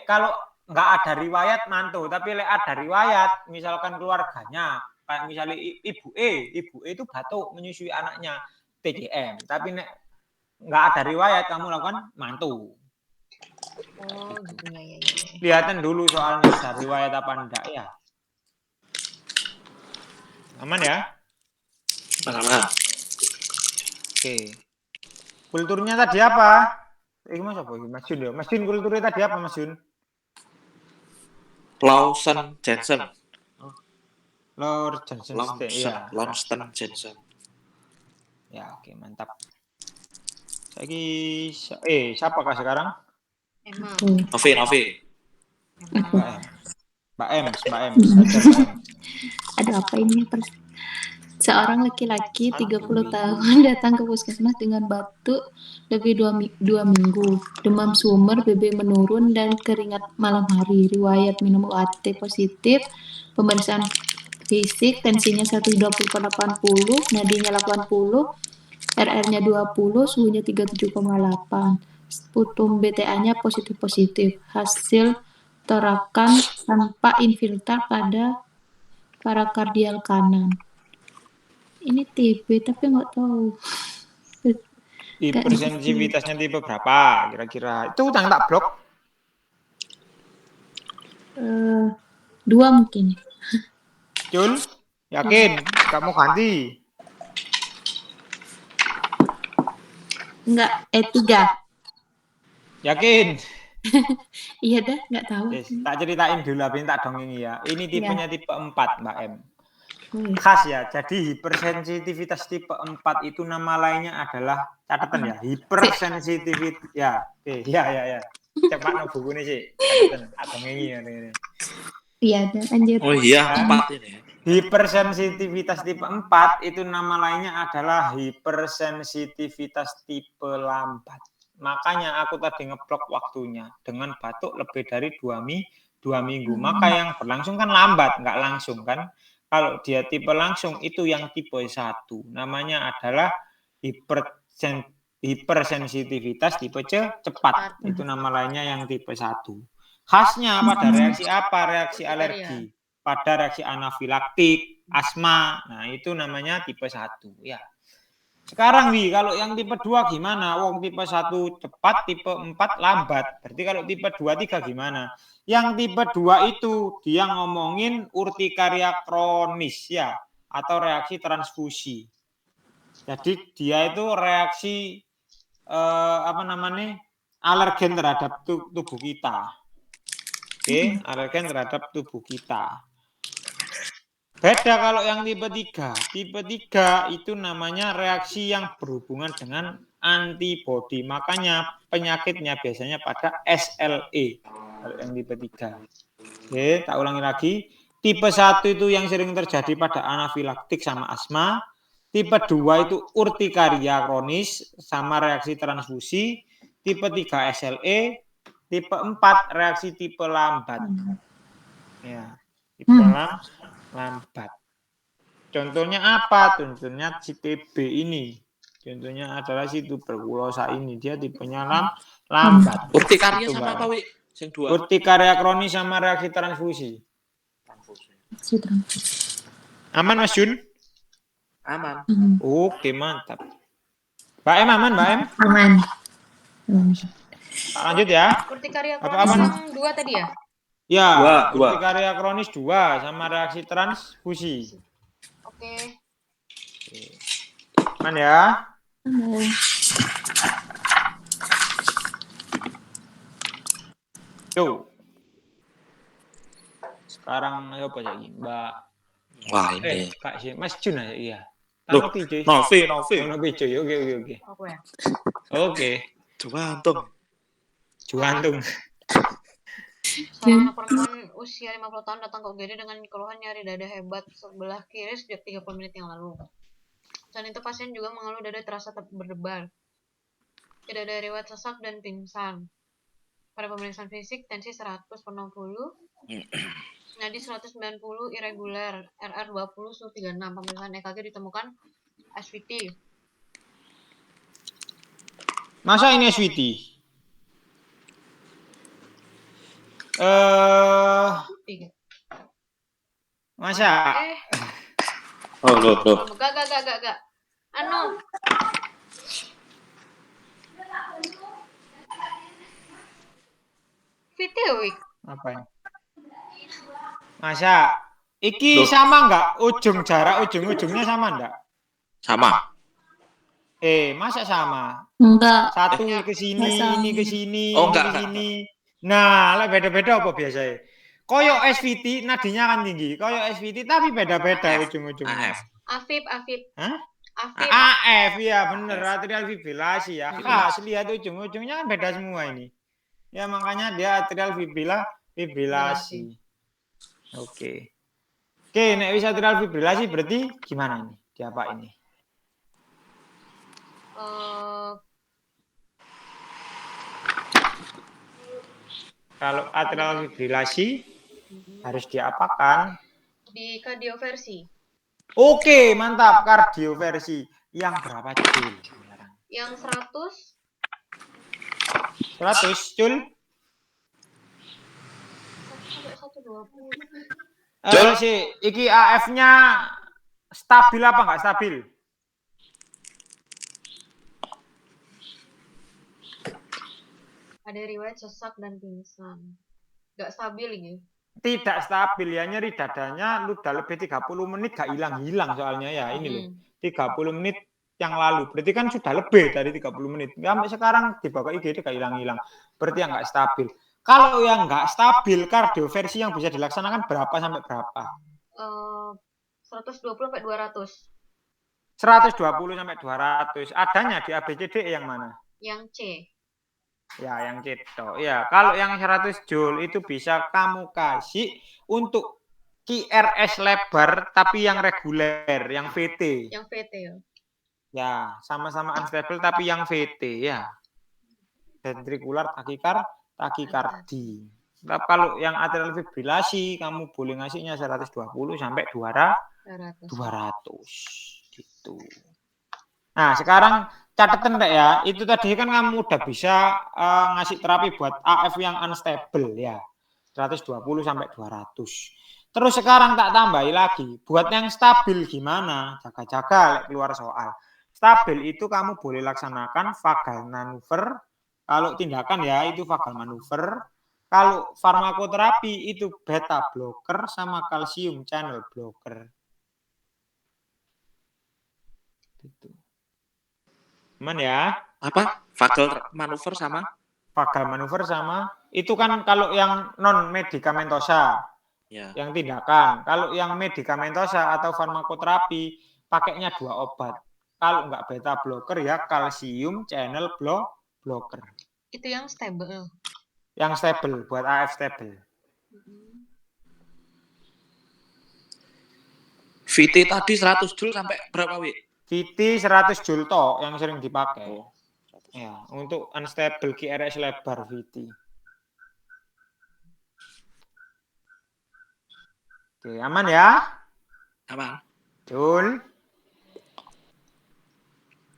Speaker 2: kalau nggak ada riwayat mantu, tapi ada riwayat misalkan keluarganya kayak misalnya ibu itu batuk menyusui anaknya TCM, tapi nek nggak ada riwayat kamu lakukan mantu.
Speaker 4: Oh, gitu ya.
Speaker 2: Lihatan dulu soalnya ada riwayat apa enggak ya. Aman ya?
Speaker 3: Aman-aman.
Speaker 2: Oke. Kulturnya tadi apa? Mas apa ini? Mas Jun ya. Mas Jun kulturnya tadi apa Mas Jun?
Speaker 3: Lawson Jensen.
Speaker 2: Lord Johnson ya.
Speaker 3: Lawson Jensen.
Speaker 2: Ya, oke, mantap. Siapakah sekarang?
Speaker 4: Emang.
Speaker 3: Novi.
Speaker 2: Mbak M.
Speaker 1: Aduh, apa ini? Seorang laki-laki 30 tahun datang ke puskesmas dengan batuk lebih 2 minggu, demam sumber, BB menurun, dan keringat malam hari. Riwayat minum UAT positif, pemeriksaan fisik, tensinya 120/80, nadinya 80, RR-nya 20, suhunya 37,8, sputum BTA-nya positif. Hasil torakan tanpa infiltrat pada parakardial kanan. Ini TB tapi nggak tahu.
Speaker 2: Hipersensitivitasnya tipe berapa kira-kira? Itu yang tak blok.
Speaker 1: 2 mungkin.
Speaker 2: Jul, yakin? Kamu ganti?
Speaker 1: Enggak, 3.
Speaker 2: Yakin?
Speaker 1: Iya dah, nggak tahu.
Speaker 2: Yes, tak ceritain dulu, habis tak dongengi ya. Ini tipenya tipe 4, Mbak M.
Speaker 1: Khas
Speaker 2: ya, jadi hipersensitivitas tipe 4 itu nama lainnya adalah, catatan ya, hipersensitivitas, ya, ya. Cepat no buku ini sih, catatan, atau ngengi ya.
Speaker 1: Iya, lanjut.
Speaker 3: Oh iya, 4 ini.
Speaker 2: Hipersensitivitas tipe 4 itu nama lainnya adalah hipersensitivitas tipe lambat. Makanya aku tadi ngeblok waktunya dengan batuk lebih dari 2 minggu. Maka yang berlangsung kan lambat, nggak langsung kan. Kalau dia tipe langsung itu yang tipe 1. Namanya adalah hipersensitivitas tipe cepat. Itu nama lainnya yang tipe 1. Khasnya pada reaksi apa? Reaksi alergi. Pada reaksi anafilaktik, asma. Nah, itu namanya tipe 1 ya. Sekarang Wi, kalau yang tipe 2 gimana? Wong tipe 1 cepat, tipe 4 lambat. Berarti kalau tipe 2, 3 gimana? Yang tipe 2 itu dia ngomongin urtikaria kronis ya, atau reaksi transfusi. Jadi dia itu reaksi alergen terhadap tubuh kita. Oke, alergen terhadap tubuh kita. Beda kalau yang tipe 3. Tipe 3 itu namanya reaksi yang berhubungan dengan antibodi. Makanya penyakitnya biasanya pada SLE. Kalau yang tipe 3. Oke, tak ulangi lagi. Tipe 1 itu yang sering terjadi pada anafilaktik sama asma. Tipe 2 itu urtikaria kronis sama reaksi transfusi. Tipe 3 SLE. Tipe 4 reaksi tipe lambat. Ya, tipe lambat. Contohnya apa? Contohnya si TB ini. Contohnya adalah si tuberkulosa ini. Dia tipenya lambat.
Speaker 3: Urtikaria
Speaker 2: Itu,
Speaker 3: sama
Speaker 2: Mbak.
Speaker 3: apa, Wi? Sing dua.
Speaker 2: Urtikaria kronis sama reaksi transfusi. Aman, Mas Jun?
Speaker 3: Aman.
Speaker 2: Oke, mantap. Mbak Em aman, Mbak Em?
Speaker 1: Aman.
Speaker 2: Lanjut ya.
Speaker 4: Urtikaria
Speaker 2: Apa
Speaker 4: kronis yang 2 tadi ya?
Speaker 2: Ya,
Speaker 3: Dua.
Speaker 2: urtikaria kronis 2 sama reaksi transfusi.
Speaker 4: Oke.
Speaker 2: Aman ya. Yo. Sekarang apa lagi, Mbak?
Speaker 3: Wah, ini.
Speaker 2: Kak si Mas Jun aja iya.
Speaker 3: Loh,
Speaker 2: Novi, cuy.
Speaker 3: Novi.
Speaker 2: Novi, cuy. Oke.
Speaker 4: Aku ya.
Speaker 2: Oke.
Speaker 3: Juantung.
Speaker 4: Seorang anak perempuan usia 50 tahun datang ke UGD dengan keluhan nyari dada hebat sebelah kiri sejak 30 menit yang lalu. Selain itu pasien juga mengeluh dada terasa berdebar. Tidak ada riwayat sesak dan pingsan. Pada pemeriksaan fisik tensi 100 per 60, nadi 190 irregular, RR 20 suhu 36. Pemeriksaan EKG ditemukan SVT.
Speaker 2: Masa ini SVT? Masa?
Speaker 3: Oh, loh.
Speaker 4: Gak. Anu. Video week.
Speaker 2: Apa ini? Masa? Iki sama enggak? Jarak ujung-ujungnya sama enggak?
Speaker 3: Sama.
Speaker 2: Masa sama?
Speaker 1: Enggak.
Speaker 2: Satu ke sini, ini ke sini,
Speaker 3: Oh,
Speaker 2: ini
Speaker 3: enggak,
Speaker 2: ke sini. Nah, lah beda-beda apa biasanya? Koyo SVT nadinya kan tinggi, koyo SVT tapi beda-beda ujung-ujungnya.
Speaker 4: Afib.
Speaker 2: Hah?
Speaker 4: Afib.
Speaker 2: AF ya bener, atrial fibrilasi ya. Khas lihat ujung-ujungnya kan beda semua ini. Ya makanya dia atrial fibrilasi. Oke, nek bisa atrial fibrilasi berarti gimana ini? Diapa ini? Kalau atrial fibrilasi harus diapakan?
Speaker 4: Di kardioversi.
Speaker 2: Oke, mantap, kardioversi. Yang berapa jul?
Speaker 4: Yang 100.
Speaker 2: 100 jul?
Speaker 4: 120.
Speaker 2: Iki AF-nya stabil apa enggak stabil?
Speaker 4: Ada riwayat sesak dan pingsan. Enggak stabil ini.
Speaker 2: Tidak stabil ya, nyeri dadanya udah lebih 30 menit gak hilang-hilang soalnya ya. Ini loh, 30 menit yang lalu. Berarti kan sudah lebih dari 30 menit. Sampai sekarang dibawa ke IGD gak hilang-hilang. Berarti yang gak stabil. Kalau yang nggak stabil, kardioversi yang bisa dilaksanakan berapa sampai berapa?
Speaker 4: 120 sampai 200.
Speaker 2: 120 sampai 200. Adanya di ABCD yang mana?
Speaker 4: Yang C.
Speaker 2: Ya, yang C. Ya, kalau yang 100 joule itu bisa kamu kasih untuk QRS lebar tapi yang reguler, yang VT.
Speaker 4: Yang VT ya.
Speaker 2: Ya, sama-sama unstable tapi yang VT ya. Ventrikular takikardi. Nah, kalau yang atrial fibrilasi kamu boleh ngasihnya 120 sampai 200 gitu. Nah, sekarang catatan Rek ya, itu tadi kan kamu udah bisa ngasih terapi buat AF yang unstable ya. 120 sampai 200. Terus sekarang tak tambahi lagi, buat yang stabil gimana? Jaga-jaga keluar soal. Stabil itu kamu boleh laksanakan vagal manuver. Kalau tindakan ya itu vagal manuver. Kalau farmakoterapi itu beta blocker sama kalsium channel blocker. Gitu. Aman ya?
Speaker 3: Apa? Vagal manuver sama?
Speaker 2: Vagal manuver sama itu kan kalau yang non medikamentosa.
Speaker 3: Ya.
Speaker 2: yang tindakan. Kalau yang medikamentosa atau farmakoterapi pakainya 2 obat. Kalau nggak beta blocker ya kalsium channel blocker.
Speaker 4: Itu yang stable.
Speaker 2: Yang stable buat AF stable.
Speaker 3: VT tadi 100 joule sampai berapa, Wi?
Speaker 2: VT 100 joule tok yang sering dipakai.
Speaker 3: Oh.
Speaker 2: Ya, untuk unstable QRS lebar VT. Oke, aman ya?
Speaker 3: Aman.
Speaker 2: Betul.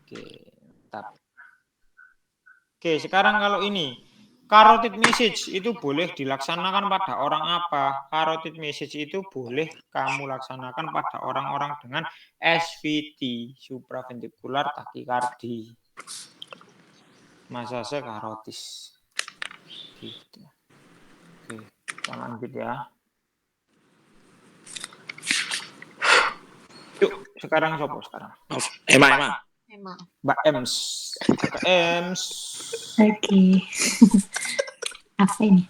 Speaker 2: Oke, mantap. Oke, sekarang kalau ini carotid message itu boleh dilaksanakan pada orang apa? Carotid message itu boleh kamu laksanakan pada orang-orang dengan SVT, supraventricular tachycardia. Massage karotis. Gitu. Oke, kita lanjut ya. Yuk, sekarang sopo sekarang?
Speaker 3: Emma.
Speaker 2: Mbak Ems. Ems.
Speaker 1: Oke. Apa ini?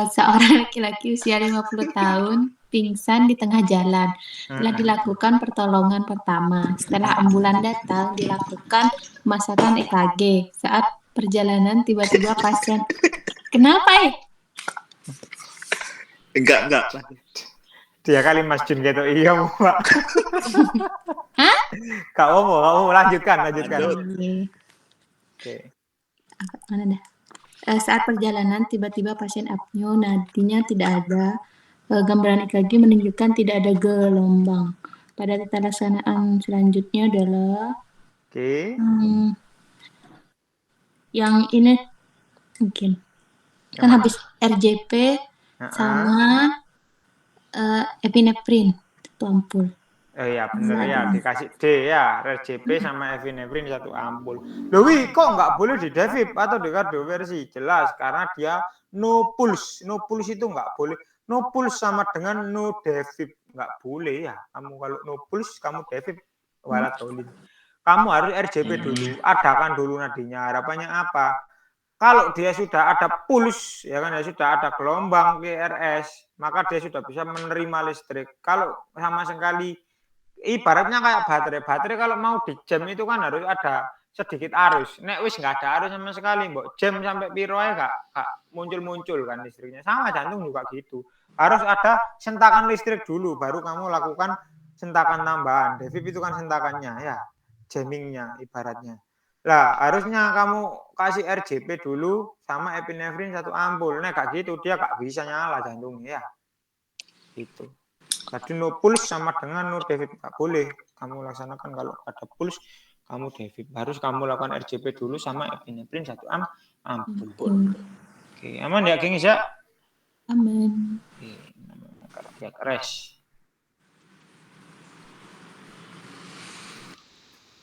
Speaker 1: Seorang laki-laki usia 50 tahun pingsan di tengah jalan. Telah dilakukan pertolongan pertama. Setelah ambulan datang, dilakukan pemasangan EKG. Saat perjalanan tiba-tiba pasien. Kenapa
Speaker 3: Enggak.
Speaker 2: Dia kali Mas Jun gitu. Iya, Mbak.
Speaker 1: Hah?
Speaker 2: Kamu lanjutkan.
Speaker 1: Oke. Mana dah? Saat perjalanan tiba-tiba pasien apneo, nadinya tidak ada. Gambaran EKG menunjukkan tidak ada gelombang. Pada tata laksanaan selanjutnya adalah yang ini mungkin kan habis RJP sama epinefrin satu ampul.
Speaker 2: Oh iya bener ya, dikasih D ya, RJP sama epinefrin 1 ampul. Loh wi, kok nggak boleh di devip atau di kardioversi? Jelas karena dia no pulse. No pulse itu nggak boleh. No pulse sama dengan no devip, nggak boleh ya. Kamu kalau no pulse kamu devip walatolin. Kamu harus RJP dulu, adakan dulu nadinya. Harapannya apa? Kalau dia sudah ada pulse, ya kan, ya sudah ada gelombang QRS, maka dia sudah bisa menerima listrik. Kalau sama sekali, ibaratnya kayak baterai. Baterai kalau mau di jam itu kan harus ada sedikit arus. Nek wis nggak ada arus sama sekali, mbok jam sampai piro ae gak muncul-muncul kan listriknya. Sama jantung juga gitu. Harus ada sentakan listrik dulu, baru kamu lakukan sentakan tambahan. Devip itu kan sentakannya ya, jammingnya ibaratnya. Lah, harusnya kamu kasih RJP dulu sama epinefrin 1 ampul. Nah, kayak gitu dia gak bisa nyala jantungnya ya. Gitu. Jadi no pulse sama dengan no devip gak boleh kamu laksanakan. Kalau ada pulse kamu devip. Harus kamu lakukan RJP dulu sama epinefrin 1 ampul. Oke, aman ya gengs ya?
Speaker 1: Aman.
Speaker 2: Oke, namanya cardiac arrest.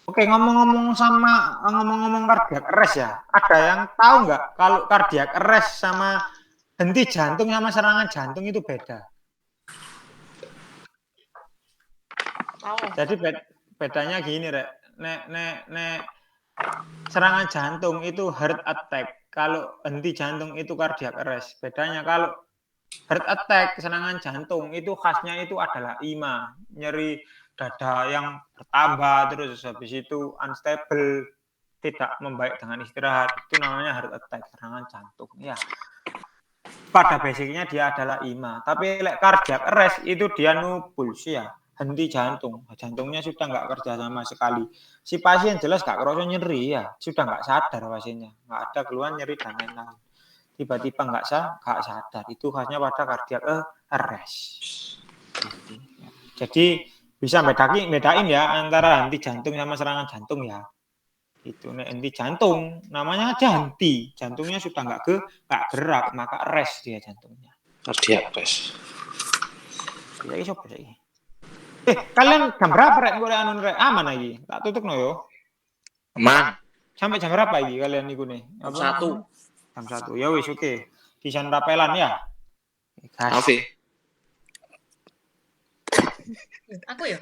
Speaker 2: Oke, ngomong-ngomong cardiac arrest ya, ada yang tahu nggak kalau cardiac arrest sama henti jantung sama serangan jantung itu beda?
Speaker 4: Tahu.
Speaker 2: Jadi bedanya gini, Rek. Nek serangan jantung itu heart attack, kalau henti jantung itu cardiac arrest. Bedanya kalau heart attack, serangan jantung itu khasnya itu adalah IMA, nyeri dada yang bertambah, terus habis itu unstable, tidak membaik dengan istirahat, itu namanya heart attack, serangan jantung ya. Pada basicnya dia adalah IMA, tapi cardiac arrest itu dia no pulse ya, henti jantung, jantungnya sudah nggak kerja sama sekali. Si pasien jelas nggak kerasa nyeri ya, sudah nggak sadar pasiennya, nggak ada keluhan nyeri dan lain-lain. Tiba-tiba nggak sadar, itu khasnya pada cardiac arrest. Jadi bisa bedain ya antara henti jantung sama serangan jantung ya. Itu henti jantung namanya aja henti, jantungnya sudah nggak gerak, maka arrest dia jantungnya.
Speaker 3: Cardiac arrest.
Speaker 2: Ya iso iki. Kalian jam berapa rek ngore anu rek? Aman lagi. Tak tutup no yo.
Speaker 3: Aman.
Speaker 2: Sampai jam berapa lagi kalian niku nih?
Speaker 3: Jam 1.
Speaker 2: Jam 1. Ya wis oke. Kisan rapelan ya.
Speaker 3: Oke.
Speaker 4: Aku ya?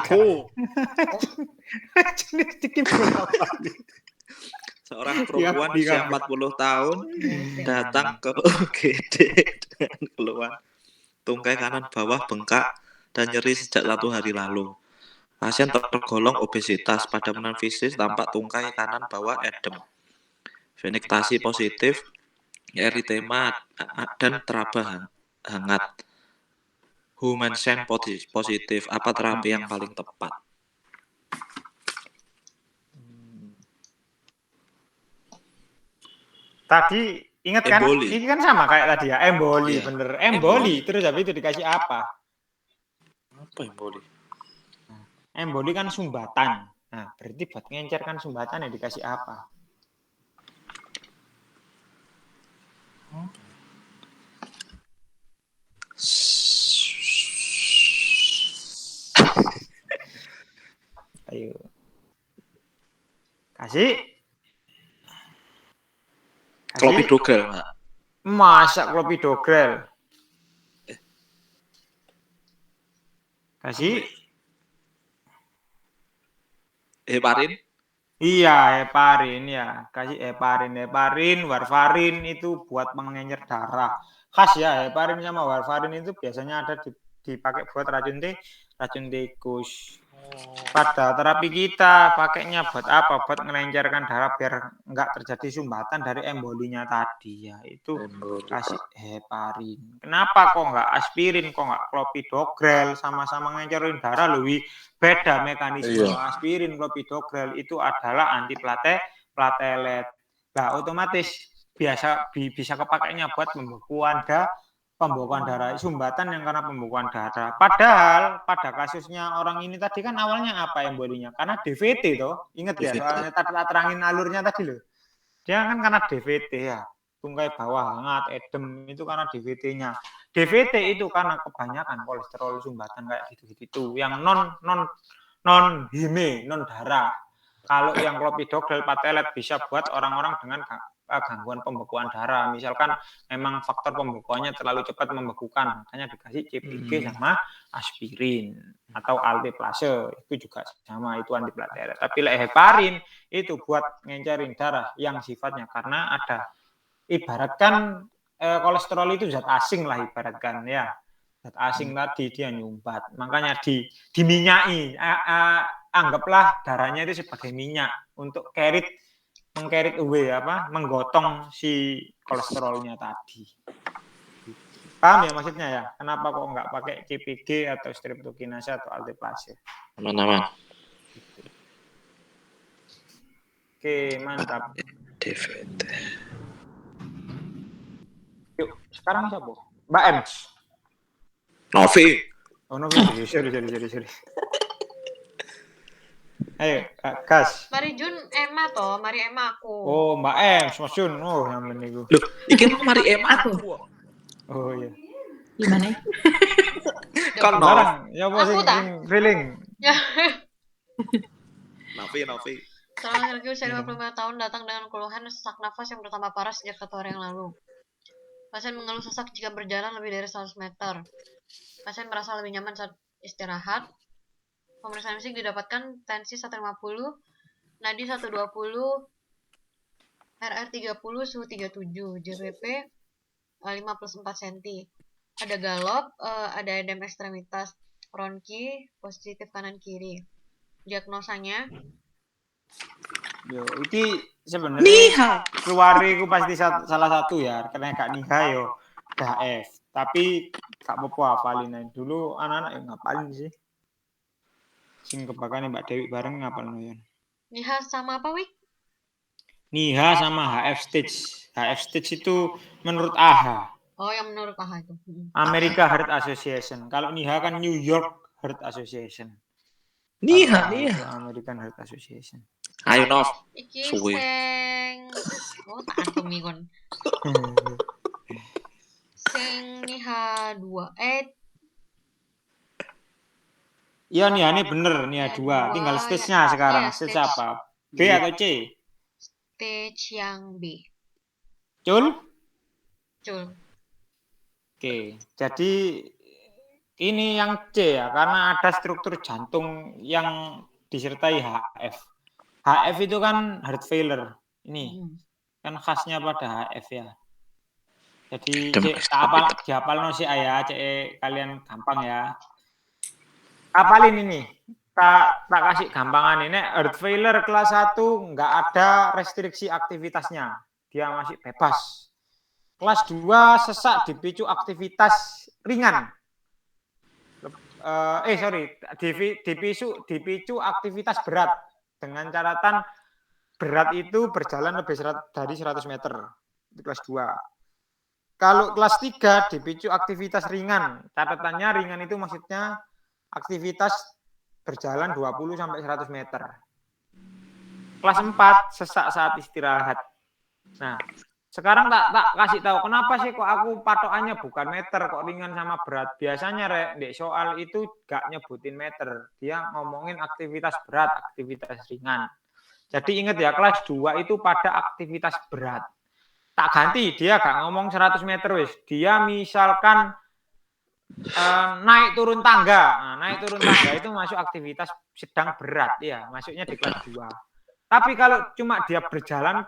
Speaker 3: Aku. Seorang perempuan usia 40 tahun datang ke UGD dengan keluhan tungkai kanan bawah bengkak dan nyeri sejak 1 hari lalu. Pasien tergolong obesitas, pada penurunan fisik tampak tungkai kanan bawah edem, venektasi positif, eritema dan teraba hangat. Humansen positif, apa terapi yang paling tepat?
Speaker 2: Tadi ingat kan?
Speaker 3: Emboli.
Speaker 2: Ini kan sama kayak tadi ya, emboli,
Speaker 3: Iya.
Speaker 2: bener. Emboli, terus habis itu dikasih apa?
Speaker 3: Apa emboli?
Speaker 2: Emboli kan sumbatan. Nah, berarti buat ngencerkan sumbatan ya dikasih apa? Ayo. Kasih.
Speaker 3: Klopidogrel, Pak.
Speaker 2: Masa klopidogrel? Kasih.
Speaker 3: Heparin?
Speaker 2: Iya, heparin ya. Kasih heparin, warfarin itu buat mengencer darah. Khas ya, heparin sama warfarin itu biasanya ada dipakai buat racun tikus. Pada terapi kita pakainya buat apa? Buat ngelencerkan darah biar nggak terjadi sumbatan dari embolinya tadi ya. Itu kasih heparin. Kenapa kok nggak aspirin, kok nggak klopidogrel, sama-sama ngencerin darah lebih beda mekanisme. Aspirin, klopidogrel itu adalah antiplatelet. Nah, otomatis bisa kepakainya buat pembekuan darah, sumbatan yang karena pembekuan darah. Padahal pada kasusnya orang ini tadi kan awalnya apa embolinya? Karena DVT toh. Ingat ya, soalnya tadi terangin alurnya tadi loh. Dia kan karena DVT ya. Tungkai bawah hangat, edem itu karena DVT-nya. DVT itu karena kebanyakan kolesterol sumbatan kayak gitu-gitu yang non heme, non darah. Kalau yang klopidogrel patelet bisa buat orang-orang dengan gangguan pembekuan darah. Misalkan memang faktor pembekuannya terlalu cepat membekukan, makanya dikasih CPG sama aspirin atau alteplase, itu juga sama, itu antiplatelet. Tapi heparin itu buat ngencerin darah yang sifatnya karena ada ibaratkan kolesterol itu zat asing lah ibaratkan ya. Zat asing tadi dia nyumbat, makanya diminyai. Anggaplah darahnya itu sebagai minyak untuk mengkerit away menggotong si kolesterolnya tadi. Paham ya maksudnya ya? Kenapa kok nggak pakai CPG atau streptokinase atau alteplase?
Speaker 3: Aman-aman.
Speaker 2: Oke, mantap.
Speaker 3: DVT.
Speaker 2: Yuk, sekarang siapa? Mbak Ems.
Speaker 3: Novi.
Speaker 2: Oh, Novi. Sorry. Ayo, Kas.
Speaker 4: Mari Jun Emma toh, Mari Emma aku.
Speaker 2: Oh, Mbak Ems, Mas Jun. Oh, namanya niku.
Speaker 3: Loh, iki mari Emma aku.
Speaker 2: Oh iya.
Speaker 1: Gimana ya?
Speaker 3: Kan
Speaker 2: Barang, ya apa
Speaker 4: Aku tak?
Speaker 2: feeling?
Speaker 4: Ya.
Speaker 3: Novi.
Speaker 4: Seorang laki usia 55 tahun datang dengan keluhan sesak nafas yang bertambah parah sejak 1 hari yang lalu. Pasien mengeluh sesak jika berjalan lebih dari 100 meter. Pasien merasa lebih nyaman saat istirahat. Pemeriksaan fisik didapatkan tensi 150, nadi 120, RR 30, suhu 37, JBP 5+4 cm. Ada galop, ada edem ekstremitas, bronki, positif kanan kiri. Diagnosanya
Speaker 2: Yo, iki sebenarnya keluariku pasti salah satu ya, karena Kak Niha yo HF. Tapi Kak Popo hafalin dulu anak-anak yang ngapalin sih. Sing kebakane Mbak Dewi bareng ngapalin yon.
Speaker 4: Niha sama apa, Wik?
Speaker 2: Niha sama HF stage. HF stage itu menurut AHA.
Speaker 4: Oh, yang menurut AHA itu.
Speaker 2: America Heart Association. Kalau Niha kan New York Heart Association.
Speaker 3: Niha.
Speaker 2: American Heart Association.
Speaker 3: Ayo Nov.
Speaker 4: Iki
Speaker 3: Suwe.
Speaker 4: sing tak antemi kon. Sing Niha 2.
Speaker 2: Iya Niha ini bener Niha 2. Tinggal stage-nya sekarang.
Speaker 4: Iya,
Speaker 2: Stage apa? B atau C?
Speaker 4: Stage yang B.
Speaker 2: Cul? Oke, jadi ini yang C ya, karena ada struktur jantung yang disertai HF. HF itu kan heart failure. Ini kan khasnya pada HF ya. Jadi dihafal sih ya, kalian gampang ya. Apalin ini. Tak kasih gampangan ini. Earth failure kelas 1 nggak ada restriksi aktivitasnya. Dia masih bebas. Kelas 2 sesak dipicu aktivitas ringan. Dipicu aktivitas berat dengan catatan berat itu berjalan lebih dari 100 meter. Itu kelas 2. Kalau kelas 3 dipicu aktivitas ringan. Catatannya ringan itu maksudnya aktivitas berjalan 20 sampai 100 meter. Kelas 4 sesak saat istirahat. Nah, sekarang tak kasih tahu kenapa sih kok aku patokannya bukan meter, kok ringan sama berat. Biasanya di soal itu gak nyebutin meter. Dia ngomongin aktivitas berat, aktivitas ringan. Jadi ingat ya, kelas 2 itu pada aktivitas berat. Tak ganti, dia gak ngomong 100 meter wis. Dia misalkan naik turun tangga. Nah, naik turun tangga itu masuk aktivitas sedang berat ya, masuknya di kelas 2. Tapi kalau cuma dia berjalan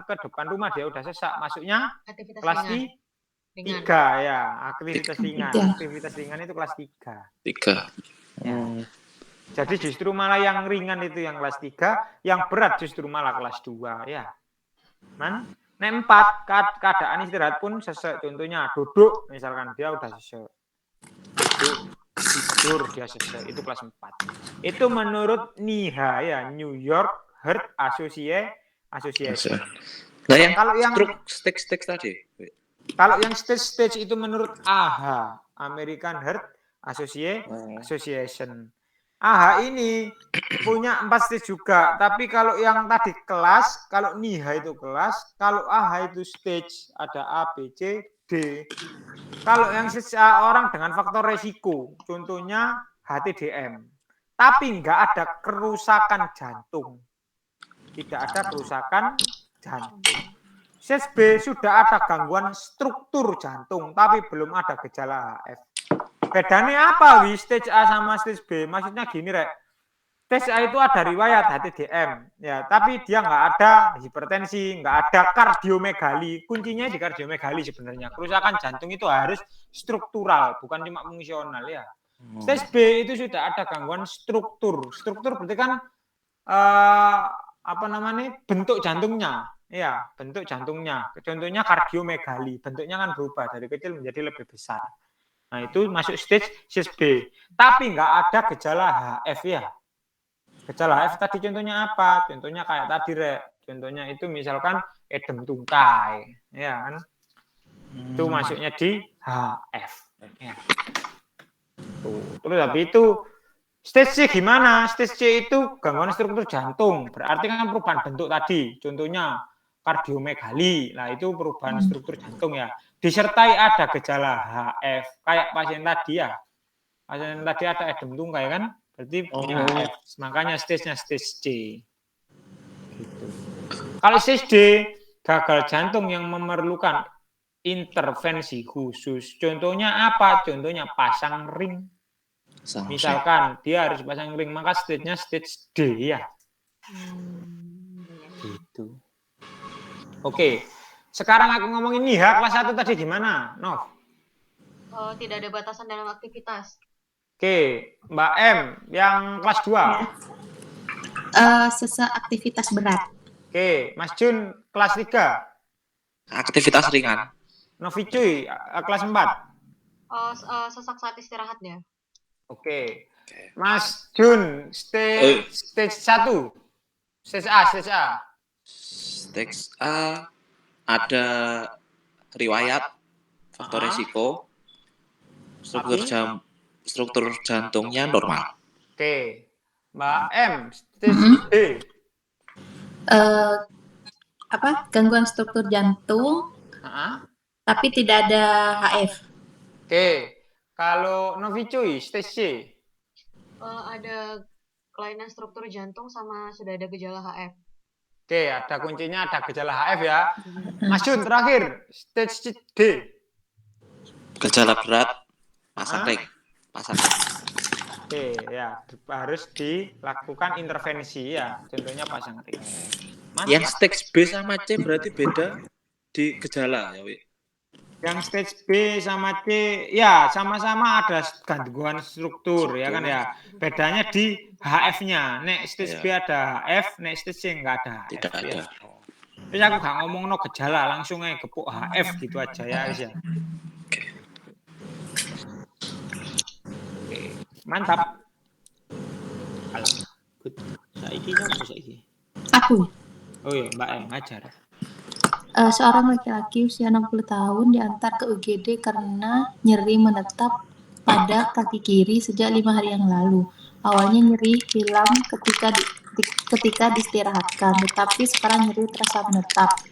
Speaker 2: ke depan rumah dia udah sesak, masuknya
Speaker 4: Aktivitas
Speaker 2: kelas
Speaker 4: ringan.
Speaker 2: 3 ya, aktivitas ringan. Aktivitas ringan itu kelas 3.
Speaker 3: 3.
Speaker 2: Ya. Jadi justru malah yang ringan itu yang kelas 3, yang berat justru malah kelas 2 ya. Nek 4 keadaan istirahat pun sesek, contohnya duduk misalkan dia udah sesek. Tidur dia sesek, itu kelas 4. Itu menurut NIHA ya, New York Heart Association.
Speaker 3: Nah, kalau yang stage tadi.
Speaker 2: Kalau yang stage itu menurut AHA, American Heart Association. AHA ini punya 4 stage juga, tapi kalau yang tadi kelas, kalau NIHA itu kelas, kalau AHA itu stage, ada A, B, C, D. Kalau yang orang dengan faktor resiko, contohnya HTDM, tapi nggak ada kerusakan jantung. Tidak ada kerusakan jantung. Stage B sudah ada gangguan struktur jantung, tapi belum ada gejala HF. Bedanya apa stage A sama stage B? Maksudnya gini rek, stage A itu ada riwayat HTDM, ya, tapi dia nggak ada hipertensi, nggak ada kardiomegali. Kuncinya di kardiomegali sebenarnya. Kerusakan jantung itu harus struktural, bukan cuma fungsional ya. Stage B itu sudah ada gangguan struktur. Struktur berarti kan bentuk jantungnya, ya, bentuk jantungnya. Contohnya kardiomegali, bentuknya kan berubah dari kecil menjadi lebih besar. Nah, itu masuk stage B. Tapi nggak ada gejala HF ya. Gejala HF tadi contohnya apa? Contohnya kayak tadi rek. Contohnya itu misalkan edem tungkai, ya kan? Itu masuknya di HF. Ya. Terus habis itu stage C gimana? Stage C itu gangguan struktur jantung. Berarti kan perubahan bentuk tadi. Contohnya kardiomegali. Nah, itu perubahan struktur jantung ya. Disertai ada gejala HF. Kayak pasien tadi ya. Pasien tadi ada edem tungkai kan? Berarti HF. Makanya stage-nya stage C. Gitu. Kalau stage D, gagal jantung yang memerlukan intervensi khusus. Contohnya apa? Contohnya pasang ring. Misalkan dia harus pasang ring, maka stage-nya stage D ya. Gitu. Oke. Sekarang aku ngomongin NIHA kelas 1 tadi gimana? Nov?
Speaker 4: Tidak ada batasan dalam aktivitas.
Speaker 2: Oke, Mbak M yang kelas 2.
Speaker 1: Sesak aktivitas berat.
Speaker 2: Oke, Mas Jun kelas 3.
Speaker 3: Aktivitas ringan.
Speaker 2: Novi Cuy kelas 4.
Speaker 4: Sesak saat istirahat ya.
Speaker 2: Oke. Mas Jun stage 1. Stage A.
Speaker 3: Stage A ada riwayat faktor resiko, struktur jantungnya normal.
Speaker 2: Oke. Mbak M stage B.
Speaker 1: Gangguan struktur jantung, tapi tidak ada HF.
Speaker 2: Oke. Kalau Novi Cuy stage C.
Speaker 4: Ada kelainan struktur jantung sama sudah ada gejala HF.
Speaker 2: Oke, ada kuncinya, ada gejala HF ya. Mas Jun terakhir stage D.
Speaker 3: Gejala berat, pasang ring.
Speaker 2: Oke, ya harus dilakukan intervensi ya. Contohnya pasang ring.
Speaker 3: Yang stage B sama C berarti beda di gejala ya, Wi.
Speaker 2: Yang stage B sama C ya sama-sama ada gangguan struktur ya kan ya. Bedanya di HF-nya. Nek stage B ada HF, nek stage C enggak ada
Speaker 3: Tidak
Speaker 2: HF ya.
Speaker 3: ada.
Speaker 2: Terus aku gak ngomong no gejala, langsung aja gepuk HF gitu aja ya wis ya. Oke, mantap. Alah, good. Saiki nyopo saiki?
Speaker 1: Aku.
Speaker 2: Oh iya, Mbak M ngajar.
Speaker 1: Seorang laki-laki usia 60 tahun diantar ke UGD karena nyeri menetap pada kaki kiri sejak 5 hari yang lalu. Awalnya nyeri hilang ketika diistirahatkan, tetapi sekarang nyeri terasa menetap.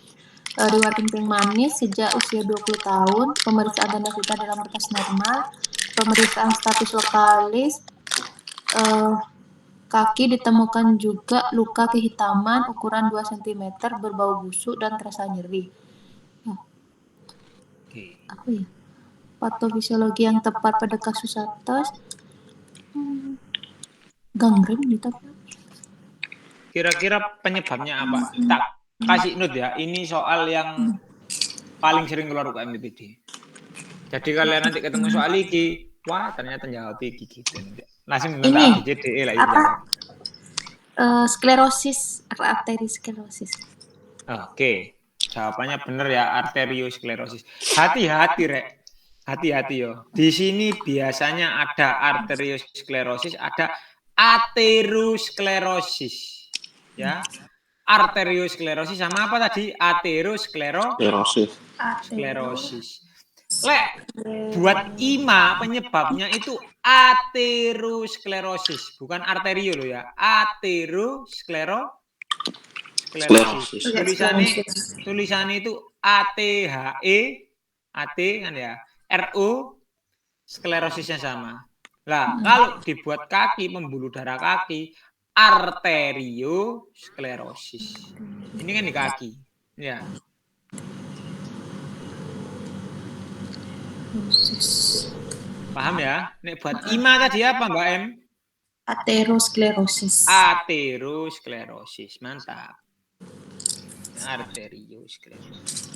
Speaker 1: Riwayat kencing manis sejak usia 20 tahun, pemeriksaan tanda vita dalam batas normal, pemeriksaan status lokalis, kaki ditemukan juga luka kehitaman ukuran 2 cm berbau busuk dan terasa nyeri. Apa ya? Patofisiologi yang tepat pada kasus atas gangren gitu.
Speaker 2: Kira-kira penyebabnya apa? Tak kasih note ya. Ini soal yang paling sering keluar UKM DPD. Jadi kalian nanti ketemu soal iki, wah ternyata jawab iki gitu. Langsung
Speaker 1: Ini
Speaker 2: ABCDE lah
Speaker 1: apa?
Speaker 2: jawab.
Speaker 1: Sklerosis, arteriosklerosis.
Speaker 2: Oke. Jawabannya benar ya, arteriosklerosis. Hati-hati, Rek. Hati-hati yo. Di sini biasanya ada arteriosklerosis, ada aterosklerosis. Ya. Arteriosklerosis sama apa tadi? Aterosklerosis. Lek buat IMA penyebabnya itu aterosklerosis, bukan arterio loh ya. Aterosklerosis. Tulisannya itu ATHE, AT kan ya. RO sklerosisnya sama. Lah, kalau dibuat kaki, pembuluh darah kaki, arteriosklerosis. Ini kan di kaki. Ya. Paham ya? Nek buat IMA tadi apa, Mbak M?
Speaker 1: Aterosklerosis.
Speaker 2: Aterosklerosis. Mantap. Arteriosklerosis.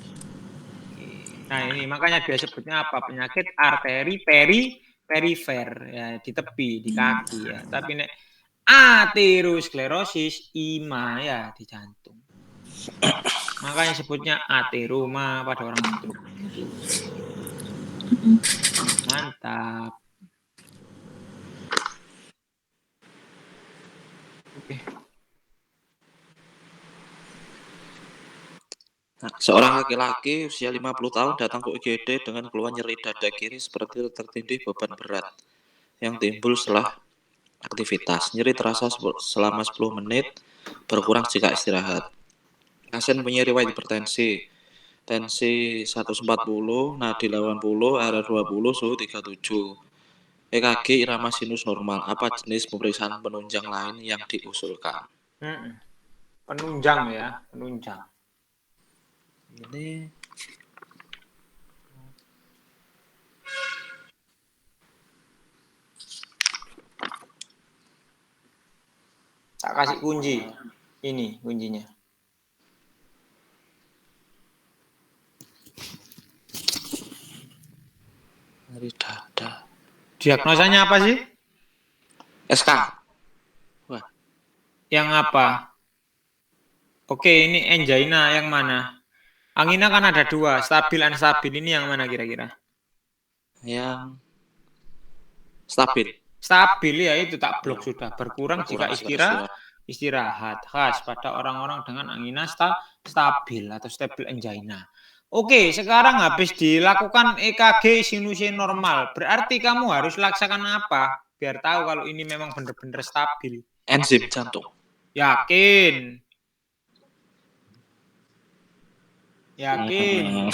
Speaker 2: Nah, ini makanya dia sebutnya apa? Penyakit arteri perifer ya, di tepi, di kaki ya. Tapi nek aterosklerosis IMA ya di jantung. Makanya sebutnya ateroma pada orang stroke. Mantap. Oke.
Speaker 3: Seorang laki-laki usia 50 tahun datang ke UGD dengan keluhan nyeri dada kiri seperti tertindih beban berat yang timbul setelah aktivitas. Nyeri terasa selama 10 menit, berkurang jika istirahat. Pasien punya riwayat hipertensi, tensi 140, nadi 80, area 20, suhu 37. EKG irama sinus normal. Apa jenis pemeriksaan penunjang lain yang diusulkan?
Speaker 2: Penunjang ya, penunjang.
Speaker 3: Ini
Speaker 2: tak kasih kunci. Ini kuncinya.
Speaker 3: nyeri dada.
Speaker 2: Diagnosanya apa sih?
Speaker 3: SK.
Speaker 2: Wah. Yang apa? Oke, ini angina yang mana? Angina kan ada dua, stabil, unstabil. Ini yang mana kira-kira?
Speaker 3: Yang stabil.
Speaker 2: Stabil ya itu tak blok sudah. Berkurang jika istirahat. Khas pada orang-orang dengan angina stabil atau stabil angina. Oke, sekarang habis dilakukan EKG sinusnya normal. Berarti kamu harus laksanakan apa? Biar tahu kalau ini memang benar-benar stabil.
Speaker 3: Enzim jantung.
Speaker 2: Yakin.
Speaker 4: Treadmill.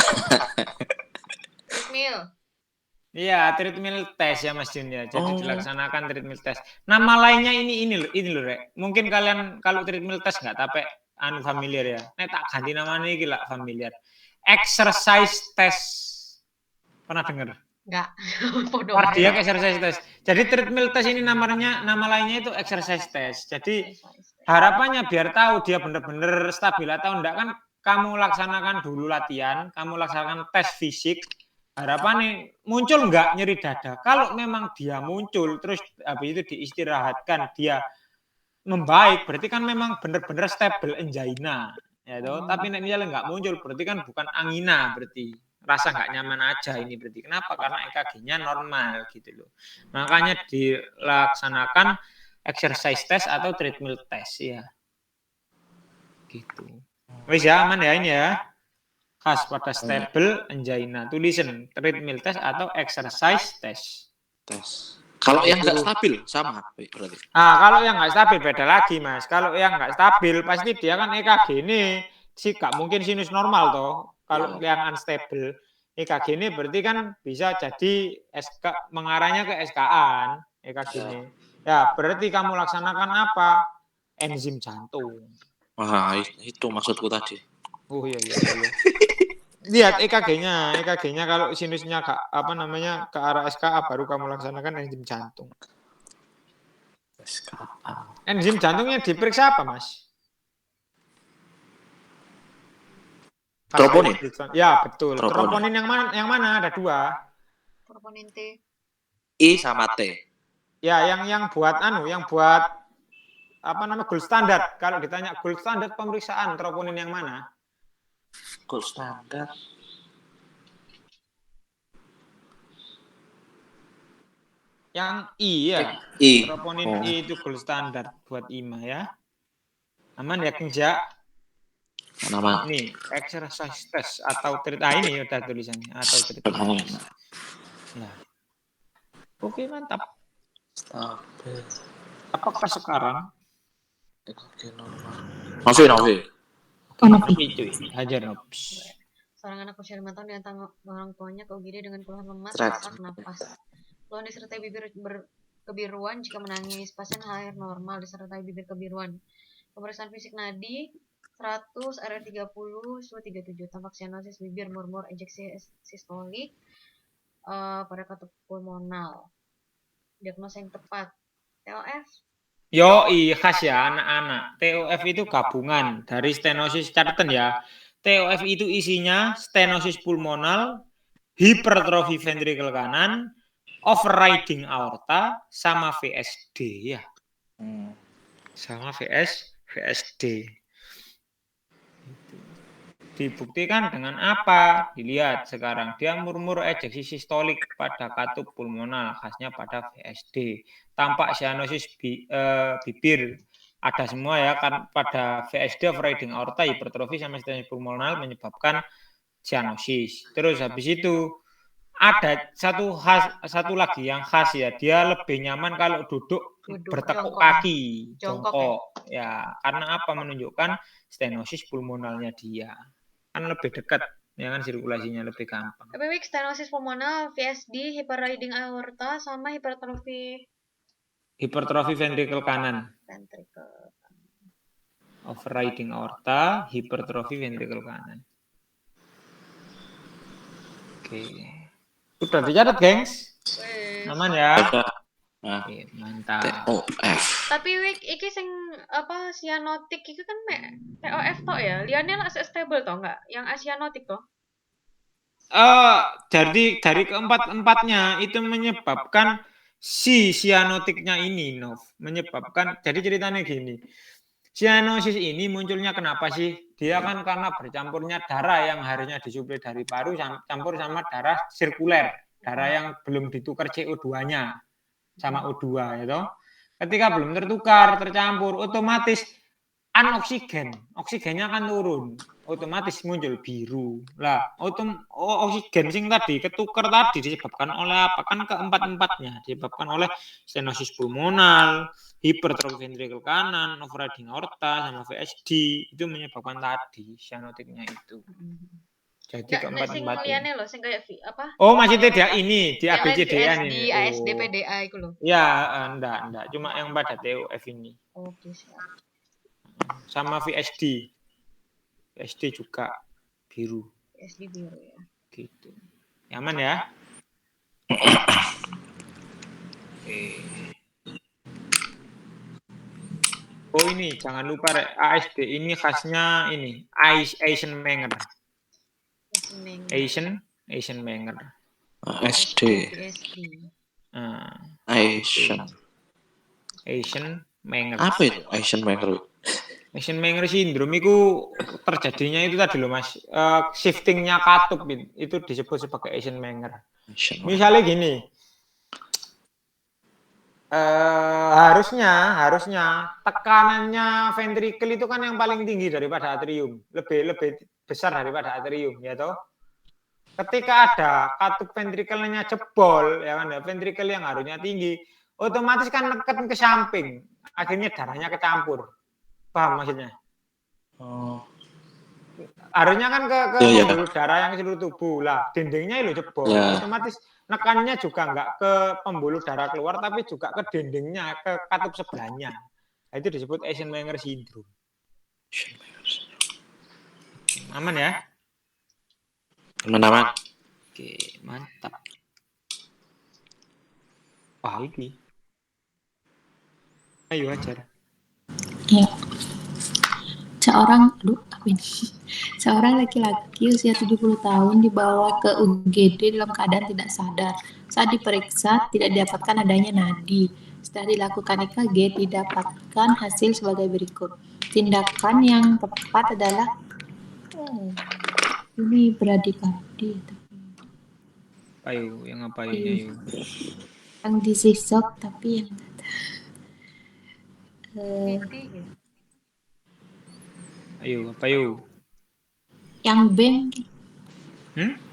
Speaker 2: Iya, treadmill test ya Mas Jun ya. Jadi dilaksanakan treadmill test. Nama lainnya ini loh, Rek. Mungkin kalian kalau treadmill test nggak tapi familiar ya. Nek tak ganti namanya iki lah familiar. Exercise test. Pernah dengar?
Speaker 4: Enggak.
Speaker 2: Cardiac exercise test. Jadi treadmill test ini nama lainnya itu exercise test. Jadi harapannya biar tahu dia benar-benar stabil atau enggak kan kamu laksanakan dulu latihan, kamu laksanakan tes fisik. harapannya muncul nggak nyeri dada. Kalau memang dia muncul terus habis itu diistirahatkan dia membaik, berarti kan memang benar-benar stable angina, ya toh. Tapi nek misalnya nggak muncul, berarti kan bukan angina, berarti rasa nggak nyaman aja ini berarti. Kenapa? Karena EKG-nya normal gitu loh. Makanya dilaksanakan exercise test atau treadmill test ya. Gitu. Wis ya, aman ya ini ya. Khas pada stable angina. Tulisan treadmill test atau exercise test.
Speaker 3: Tes. Kalau yang nggak stabil sama berarti.
Speaker 2: Kalau yang nggak stabil beda lagi mas. Kalau yang nggak stabil pasti dia kan EKG ini sih nggak mungkin sinus normal toh. Kalau yang unstable EKG ini berarti kan bisa jadi SK mengarahnya ke SK-an EKG ini. Ya berarti kamu laksanakan apa? Enzim jantung.
Speaker 3: Wah, itu maksudku tadi.
Speaker 2: Oh iya. Lihat EKG-nya kalau sinusnya ke arah SKA baru kamu laksanakan enzim jantung. Enzim jantungnya diperiksa apa, Mas?
Speaker 3: Troponin.
Speaker 2: Ya, betul. Troponin yang mana? Ada 2.
Speaker 4: Troponin T.
Speaker 3: I sama T.
Speaker 2: Ya, yang buat gold standar. Kalau ditanya gold standar pemeriksaan troponin yang mana?
Speaker 3: Gold standar.
Speaker 2: Yang I ya.
Speaker 3: I.
Speaker 2: Troponin I itu gold standar buat IMA ya. Aman ya, Kenja?
Speaker 3: Nama.
Speaker 2: Ini exercise test atau ini udah tulisannya atau treatment. Ya. Oke, mantap.
Speaker 3: Stabil.
Speaker 2: Apakah sekarang?
Speaker 3: Novi.
Speaker 2: Hajar Nobs.
Speaker 4: Seorang anak usia 5 tahun diantar orang tuanya ke UGD dengan keluhan lemas, sesak napas. Keluhan disertai bibir kebiruan jika menangis. Pasien air normal disertai bibir kebiruan. Pemeriksaan fisik nadi 100, area 30, suhu 37. Tampak sianosis bibir, murmur, ejeksi sistolik pada katup pulmonal. Diagnosa yang tepat. TOF?
Speaker 2: Khas ya anak-anak. TOF itu gabungan dari stenosis, catatan ya. TOF itu isinya stenosis pulmonal, hipertrofi ventrikel kanan, overriding aorta, sama VSD ya. Sama VSD. Dibuktikan dengan apa? Dilihat sekarang dia murmur ejeksi sistolik pada katup pulmonal, khasnya pada VSD. Tampak sianosis bibir ada semua ya, kan pada VSD overriding aorta, hipertrofi sama stenosis pulmonal menyebabkan sianosis. Terus habis itu ada satu lagi yang khas ya, dia lebih nyaman kalau duduk bertekuk kaki, jongkok ya. Karena apa? Menunjukkan stenosis pulmonalnya dia. Kan lebih dekat ya kan, sirkulasinya lebih gampang.
Speaker 4: Tapi stenosis pulmonal, VSD, hyperriding aorta sama hipertrofi
Speaker 2: ventrikel kanan. Overriding aorta, hipertrofi ventrikel kanan. Oke. Udah dicatat, gengs? Aman ya? Oke, mantap.
Speaker 3: TOF.
Speaker 4: Tapi iki sing sianotik itu kan TOF tok ya. Liane lah stable toh enggak? Yang asianotik toh?
Speaker 2: Dari keempat-empatnya itu menyebabkan si sianotiknya ini, Nov. Menyebabkan, jadi ceritanya gini. Sianosis ini munculnya kenapa sih? Dia kan karena bercampurnya darah yang harusnya disuplai dari paru campur sama darah sirkuler. Darah yang belum ditukar CO2-nya sama O2 ya toh. Ketika belum tercampur, otomatis oksigennya akan turun, otomatis muncul biru. Lah, oksigen sing tadi ketukar tadi disebabkan oleh apa? Kan keempat-empatnya disebabkan oleh stenosis pulmonal, hipertrofi ventrikel kanan, overriding aorta sama VSD. Itu menyebabkan tadi sianotiknya itu. Jadi keempat-empatnya.
Speaker 4: Sing kayak apa?
Speaker 2: Masih tidak ini di ABCDA ini.
Speaker 4: ASD PDA itu loh.
Speaker 2: Ya, enggak, cuma yang pada TOF ini.
Speaker 4: Oke, siap.
Speaker 2: Sama VSD juga biru.
Speaker 4: VSD biru ya.
Speaker 2: Gitu. Nyaman ya? Ini jangan lupa ASD ini khasnya ini Eisenmenger. Eisenmenger.
Speaker 3: ASD.
Speaker 4: PTSD.
Speaker 2: Asian Menger.
Speaker 3: Apa itu Asian Menger?
Speaker 2: Asian Menger syndrome itu terjadinya itu tadi loh Mas, shiftingnya katup itu disebut sebagai Asian Menger. Misalnya gini, harusnya tekanannya ventrikel itu kan yang paling tinggi daripada atrium, lebih besar daripada atrium, ya toh. Ketika ada katup ventrikelnya jebol, ya kan, ventrikel yang harusnya tinggi, otomatis kan neken ke samping, akhirnya darahnya kecampur. Paham maksudnya? Harusnya kan ke pembuluh darah yang seluruh tubuh lah, dindingnya itu jebol, otomatis nekannya juga nggak ke pembuluh darah keluar, tapi juga ke dindingnya, ke katup sebelahnya. Nah, itu disebut Asian Menger syndrome. Aman ya?
Speaker 3: Aman.
Speaker 2: Oke, mantap. Wah, ini. Ayo ajar.
Speaker 1: Ya. Seorang laki-laki usia 70 tahun dibawa ke UGD dalam keadaan tidak sadar. Saat diperiksa, tidak didapatkan adanya nadi. Setelah dilakukan EKG, didapatkan hasil sebagai berikut. Tindakan yang tepat adalah ini bradikardi.
Speaker 2: Ayo, yang ngapain ayo?
Speaker 1: Yang disisok tapi yang
Speaker 2: Ayo, apa yuk?
Speaker 1: Yang B.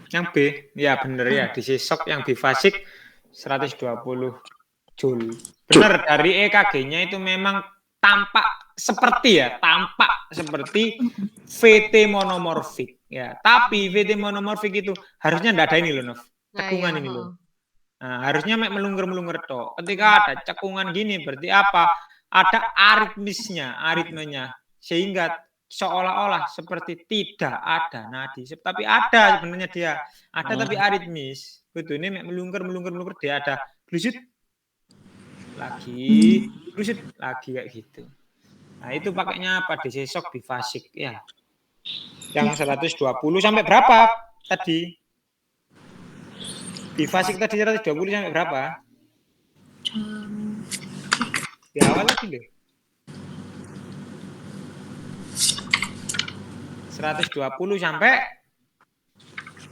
Speaker 2: Yang B? Ya bener ya, disisok yang bifasik 120 Joule. Bener, dari EKG-nya itu memang tampak seperti VT monomorfik ya. Tapi VT monomorfik itu harusnya enggak ada ini loh, Nov. Cekungan ini loh. Nah, harusnya melungker-melungker toh. Ketika ada cekungan gini berarti apa? Ada aritmenya. Sehingga seolah-olah seperti tidak ada nadi. Tapi ada sebenarnya dia. Ada tapi aritmis. Betul, ini melungker dia ada blusut lagi, blusut lagi kayak gitu. Nah, itu pakainya apa? Disesok bifasik ya. Yang 120 sampai berapa tadi? Bifasik tadi 120 sampai berapa? Di awal lagi deh. 120 sampai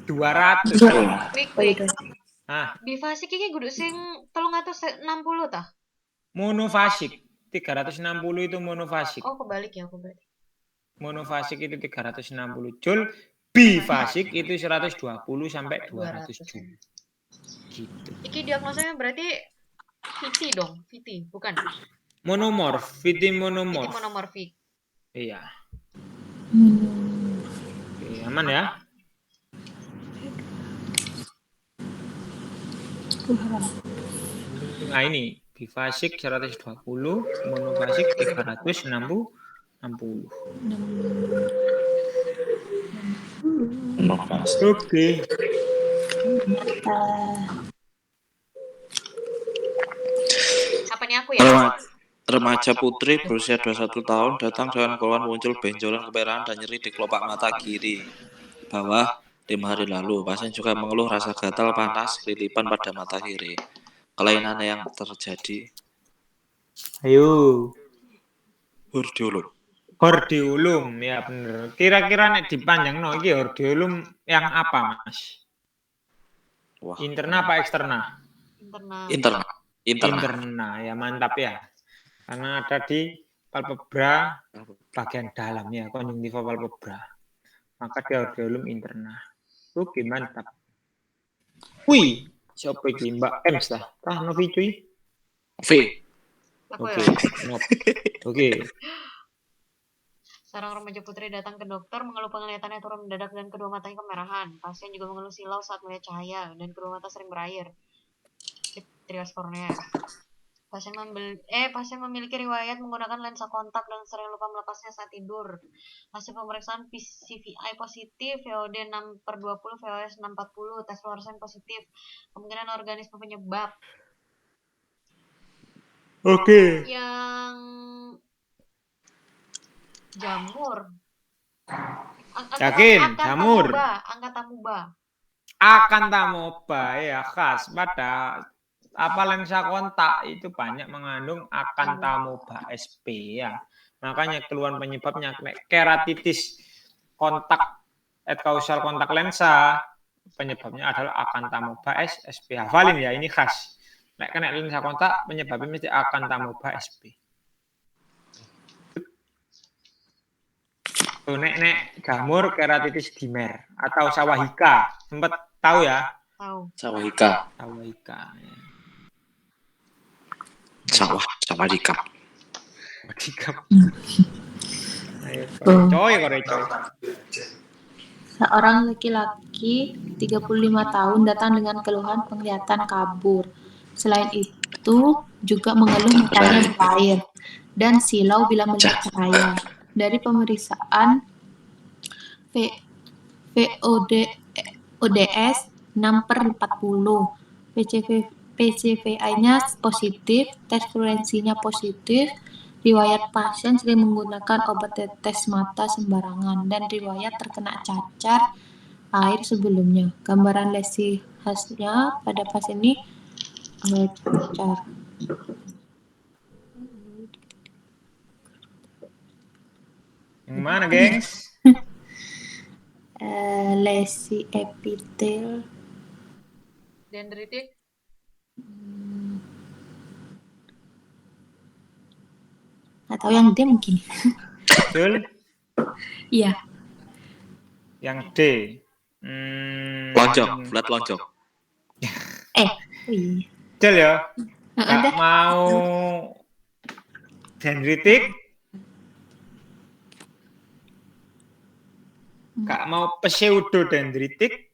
Speaker 2: 200.
Speaker 4: Klik.
Speaker 2: Nah,
Speaker 4: bifasik iki kudu sing 360 tah?
Speaker 2: Monofasik 360 itu monofasik.
Speaker 4: Oh, kebalik ya, kebalik.
Speaker 2: Monofasik itu 360 Joule, bifasik itu 120 sampai 200 Joule. Gitu.
Speaker 4: Iki diagnosanya berarti VT dong, VT, bukan?
Speaker 2: Monomorf, VT monomorf.
Speaker 4: VT monomorfik.
Speaker 2: Iya. Oke, aman ya? Nah ini bifasik 120, monofasik 360. Oke.
Speaker 4: Apa nih aku ya?
Speaker 3: Remaja putri berusia 21 tahun datang dengan keluhan muncul benjolan kemerahan dan nyeri di kelopak mata kiri bawah 5 hari lalu. Pasien juga mengeluh rasa gatal, panas, kelilipan pada mata kiri. Kelainan yang terjadi.
Speaker 2: Ayo.
Speaker 3: Hordeolum.
Speaker 2: Ya bener. Kira-kira nek dipanjangno iki hordeolum yang apa, Mas?
Speaker 3: Wah.
Speaker 2: Interna apa eksterna?
Speaker 3: Interna.
Speaker 2: Ya mantap ya. Karena ada di palpebra bagian dalam ya, konjungtiva palpebra. Maka dia hordeolum interna. Oke, mantap. Wih, siapa iki Mbak Ems lah? Tah Novi cuy.
Speaker 3: V.
Speaker 2: Oke.
Speaker 4: Seorang remaja putri datang ke dokter mengeluh penglihatannya turun mendadak dan kedua matanya kemerahan. Pasien juga mengeluh silau saat melihat cahaya dan kedua mata sering berair. Trias kornea. Pasien memiliki riwayat menggunakan lensa kontak dan sering lupa melepasnya saat tidur. Hasil pemeriksaan CVI positif, VOD 6/20, VOS 6/40, tes fluoresen positif. Kemungkinan organisme penyebab.
Speaker 2: Oke.
Speaker 4: Yang jamur.
Speaker 2: Yakin? Jamur.
Speaker 4: Angkat amuba.
Speaker 2: Akantamoeba ya khas pada lensa kontak itu banyak mengandung akantamoeba sp ya. Makanya keluhan penyebabnya keratitis kontak kausal kontak lensa penyebabnya adalah akantamoeba sp. Hafalin ya, ini khas. Nek kena lensa kontak penyebabnya mesti akantamoeba sp. Tuh, nek jamur keratitis dimer atau sawahika. Sempat tahu ya?
Speaker 4: Tahu.
Speaker 3: Sawahika.
Speaker 2: Sawahika. Ya.
Speaker 3: Sawahika.
Speaker 2: Ayo,
Speaker 1: Tuh.
Speaker 2: coy.
Speaker 1: Seorang laki-laki 35 tahun datang dengan keluhan penglihatan kabur. Selain itu, juga mengeluh matanya berair dan silau bila melihat cahaya. Dari pemeriksaan ODS 6/40, PCVI-nya positif, tes fluoresensinya positif, riwayat pasien sering menggunakan obat tetes mata sembarangan, dan riwayat terkena cacar air sebelumnya. Gambaran lesi khasnya pada pasien ini cacar.
Speaker 2: Yang mana, gengs?
Speaker 1: Lesi epitel.
Speaker 4: Dendritik.
Speaker 1: Atau yang D mungkin.
Speaker 2: Betul.
Speaker 1: Iya.
Speaker 2: Yang D.
Speaker 3: Lonjong, bulat lonjong.
Speaker 1: Iya.
Speaker 2: Betul ya.
Speaker 1: Ada.
Speaker 2: Gak mau dendritik. Gak mau pseudodendritik.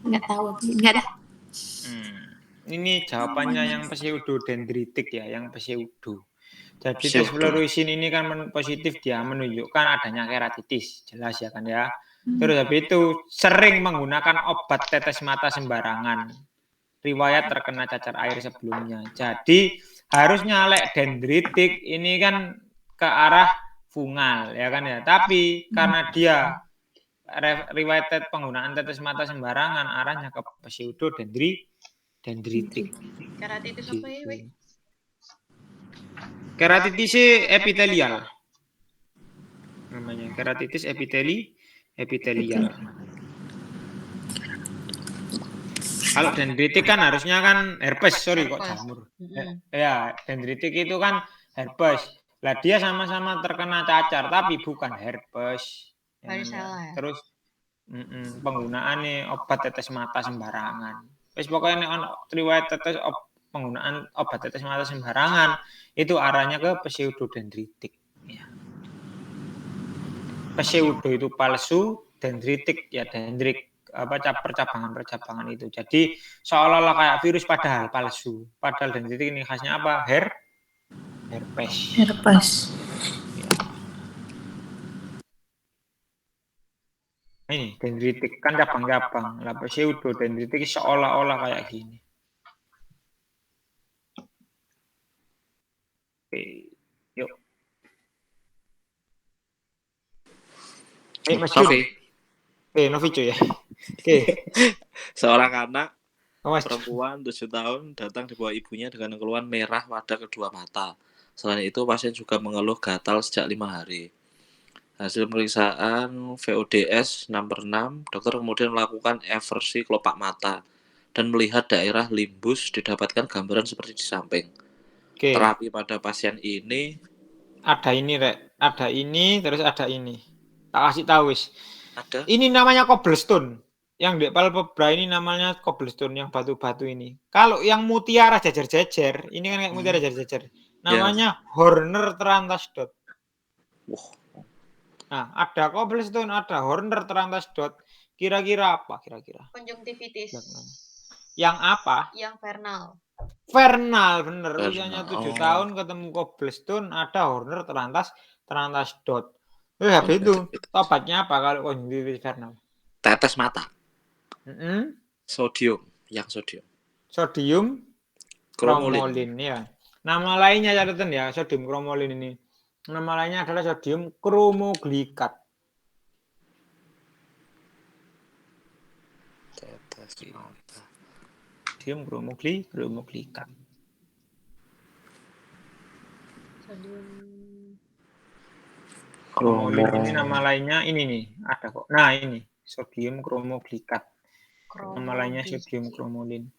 Speaker 1: Nggak tahu, nggak ada.
Speaker 2: Ini jawabannya yang pseudodendritik ya, yang pseudo. Jadi
Speaker 3: Pseudo.
Speaker 2: tes fluoresin ini kan positif, dia menunjukkan adanya keratitis, jelas ya kan ya. Terus habis itu sering menggunakan obat tetes mata sembarangan. Riwayat terkena cacar air sebelumnya. Jadi harusnya lek dendritik ini kan ke arah fungal ya kan ya. Tapi karena dia riwayat penggunaan tetes mata sembarangan, arahnya ke pseudodendritik.
Speaker 4: Keratitis apa ya, Wik?
Speaker 2: Keratitis epitelial. Namanya keratitis epitelial. Kalau dendritik kan harusnya kan herpes, sorry kok jamur. Ya, dendritik itu kan herpes. Lah dia sama-sama terkena cacar tapi bukan herpes.
Speaker 4: Varicella ya.
Speaker 2: Terus penggunaannya obat tetes mata sembarangan. Wis pokoknya riwayat tetes penggunaan obat tetes mata sembarangan itu arahnya ke pseudodendritik. Ya. Pseudo itu palsu, dendritik ya dendrik percabangan itu. Jadi seolah-olah kayak virus padahal palsu. Padahal dendritik ini khasnya apa? Herpes. Ini dendritik kan cabang-cabang. Lah pseudodendritik seolah-olah kayak gini. Oke, yuk. Mas Jun. Novi cuy ya. Oke.
Speaker 3: Seorang anak
Speaker 2: Mas
Speaker 3: perempuan 7 tahun datang dibawa ibunya dengan keluhan merah pada kedua mata. Selain itu, pasien juga mengeluh gatal sejak 5 hari. Hasil pemeriksaan VODS 6/6, dokter kemudian melakukan eversi kelopak mata dan melihat daerah limbus, didapatkan gambaran seperti di samping.
Speaker 2: Oke.
Speaker 3: Terapi pada pasien ini
Speaker 2: ada ini, Rek. Ada ini, terus ada ini. Tak kasih tahu wis.
Speaker 3: ada.
Speaker 2: Ini namanya cobblestone. Yang di palpebra ini namanya cobblestone, yang batu-batu ini. Kalau yang mutiara jajar-jajar, ini kan kayak mutiara jajar-jajar. Namanya Horner Trantas dot. Nah, ada cobblestone, ada Horner Trantas dot. Kira-kira apa?
Speaker 4: Konjungtivitis.
Speaker 2: Yang apa?
Speaker 4: Yang vernal.
Speaker 2: Vernal, bener. Usianya 7 tahun ketemu cobblestone, ada Horner Trantas dot. Habis itu obatnya apa kalau konjungtivitis vernal?
Speaker 3: Tetes mata. Sodium. Sodium
Speaker 2: Kromolin ya. Nama lainnya catatan ya, sodium kromolin ini. Nama lainnya adalah sodium kromoglikat. Sodium kromoglikat.
Speaker 4: Sodium
Speaker 2: Kromolin ini nama lainnya ini nih, ada kok. Nah, ini sodium kromoglikat. Nama lainnya sodium kromolin.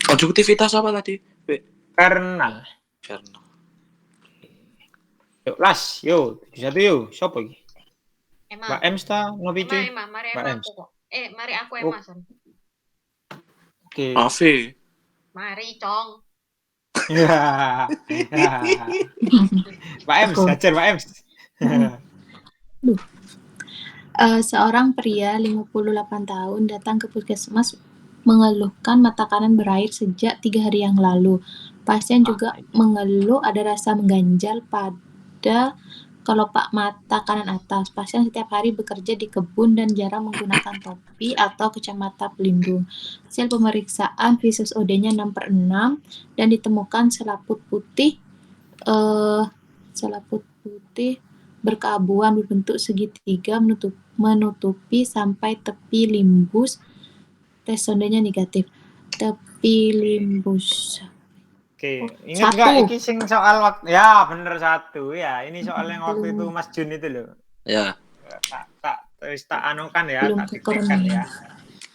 Speaker 3: Konjungtivitas apa tadi?
Speaker 2: Kernal. Yuk, las, yo, satu yo, siapa iki? Mbak Ems ta ngopi cuy?
Speaker 4: Mari
Speaker 2: Mbak
Speaker 4: Emma
Speaker 2: Ems.
Speaker 4: aku kok. Mari aku Emma, sorry.
Speaker 2: Oke.
Speaker 3: Afi.
Speaker 4: Mari Cong.
Speaker 2: Ya. Mbak Ems, hajar Mbak Ems.
Speaker 1: Seorang pria 58 tahun datang ke puskesmas mengeluhkan mata kanan berair sejak 3 hari yang lalu. Pasien juga mengeluh ada rasa mengganjal pada kelopak mata kanan atas. Pasien setiap hari bekerja di kebun dan jarang menggunakan topi atau kacamata pelindung. Hasil pemeriksaan visus OD-nya 6/6 dan ditemukan selaput putih berkeabuan berbentuk segitiga menutupi sampai tepi limbus. Tes sondanya negatif. Tepi limbus.
Speaker 2: Oke, ingat nggak? Ini sing soal waktu. Ya, bener satu ya. Ini soal yang waktu itu Mas Jun itu loh.
Speaker 3: Ya.
Speaker 2: Tak anukan ya,
Speaker 1: Belum
Speaker 2: tak diktekan ya.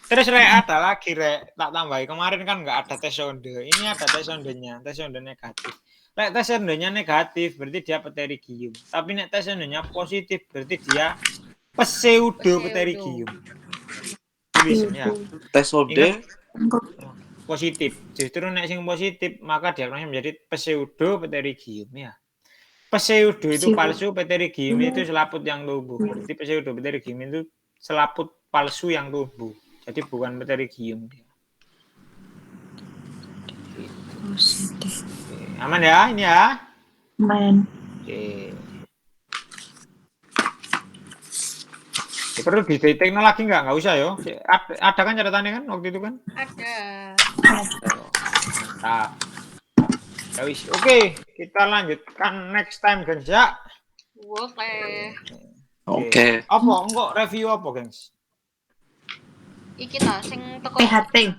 Speaker 2: Terus ada lagi tak tambahi. Kemarin kan nggak ada tes sonde. Ini ada tes sondenya, tes sonde negatif. Tes sondenya negatif berarti dia pterygium. Tapi nek tes sondenya positif berarti dia pseudopterygium. Ya.
Speaker 3: Tes sonde
Speaker 2: positif. Justru nek sing positif maka diagnosnya menjadi pseudopterygium ya. Pseudo itu palsu, pterygium itu selaput yang tumbuh. Berarti pseudopterygium itu selaput palsu yang tumbuh. Jadi bukan pterygium dia.
Speaker 1: Positif.
Speaker 2: Aman ya ini ya?
Speaker 1: Aman.
Speaker 2: Oke. Perlu di-dating lagi nggak usah yo. Ada kan catatannya kan waktu itu kan?
Speaker 4: Ada.
Speaker 2: Mantap. Oke, kita lanjutkan next time, gengs ya.
Speaker 3: Oke.
Speaker 2: Apa? Enggak review apa, gengs?
Speaker 4: Iki ta sing teko
Speaker 1: PHT.